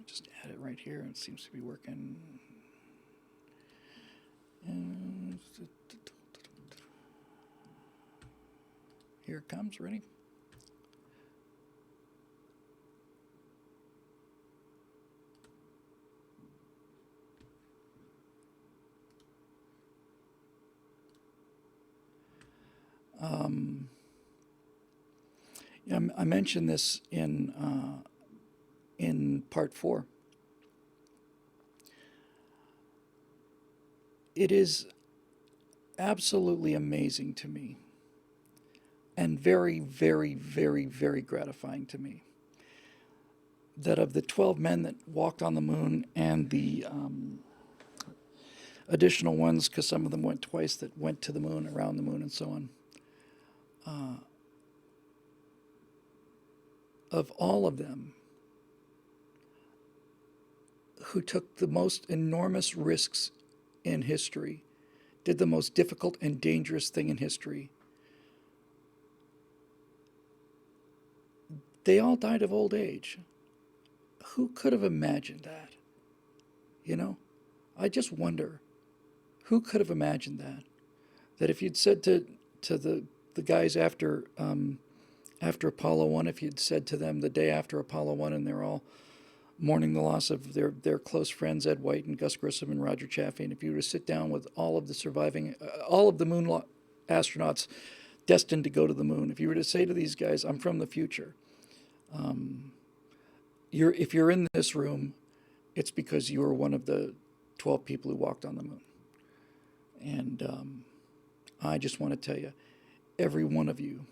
Speaker 1: Just add it right here, and it seems to be working. And here it comes. Ready? I mentioned this in part 4. It is absolutely amazing to me and very, very, very, very gratifying to me that of the 12 men that walked on the moon and the additional ones, because some of them went twice, that went to the moon, around the moon, and so on, of all of them, who took the most enormous risks in history, did the most difficult and dangerous thing in history, they all died of old age. Who could have imagined that? You know, I just wonder, who could have imagined that? That if you'd said to the guys after Apollo 1, if you'd said to them the day after Apollo 1 and they're all mourning the loss of their close friends, Ed White and Gus Grissom and Roger Chaffee, and if you were to sit down with all of the surviving, all of the moon astronauts destined to go to the moon, if you were to say to these guys, I'm from the future, if you're in this room, it's because you were one of the 12 people who walked on the moon. And I just want to tell you, every one of you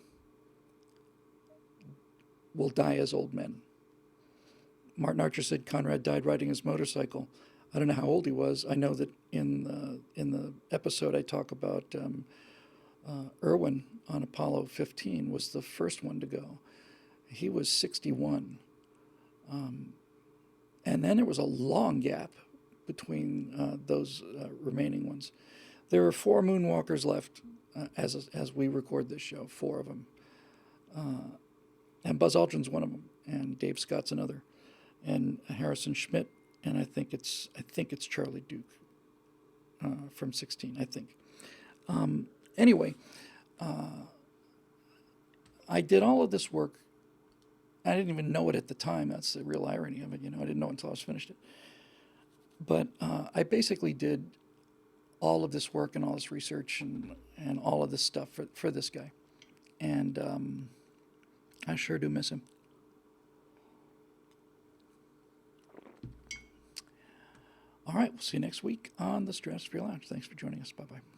Speaker 1: will die as old men. Martin Archer said Conrad died riding his motorcycle. I don't know how old he was. I know that in the episode I talk about Irwin on Apollo 15 was the first one to go. He was 61. And then there was a long gap between those remaining ones. There are 4 moonwalkers left as we record this show, 4 of them. And Buzz Aldrin's one of them, and Dave Scott's another, and Harrison Schmitt, and I think it's Charlie Duke from 16, I think. Anyway, I did all of this work. I didn't even know it at the time. That's the real irony of it. You know, I didn't know it until I was finished it. But I basically did all of this work and all this research and all of this stuff for this guy. And I sure do miss him. All right, we'll see you next week on the Stratosphere Lounge. Thanks for joining us. Bye-bye.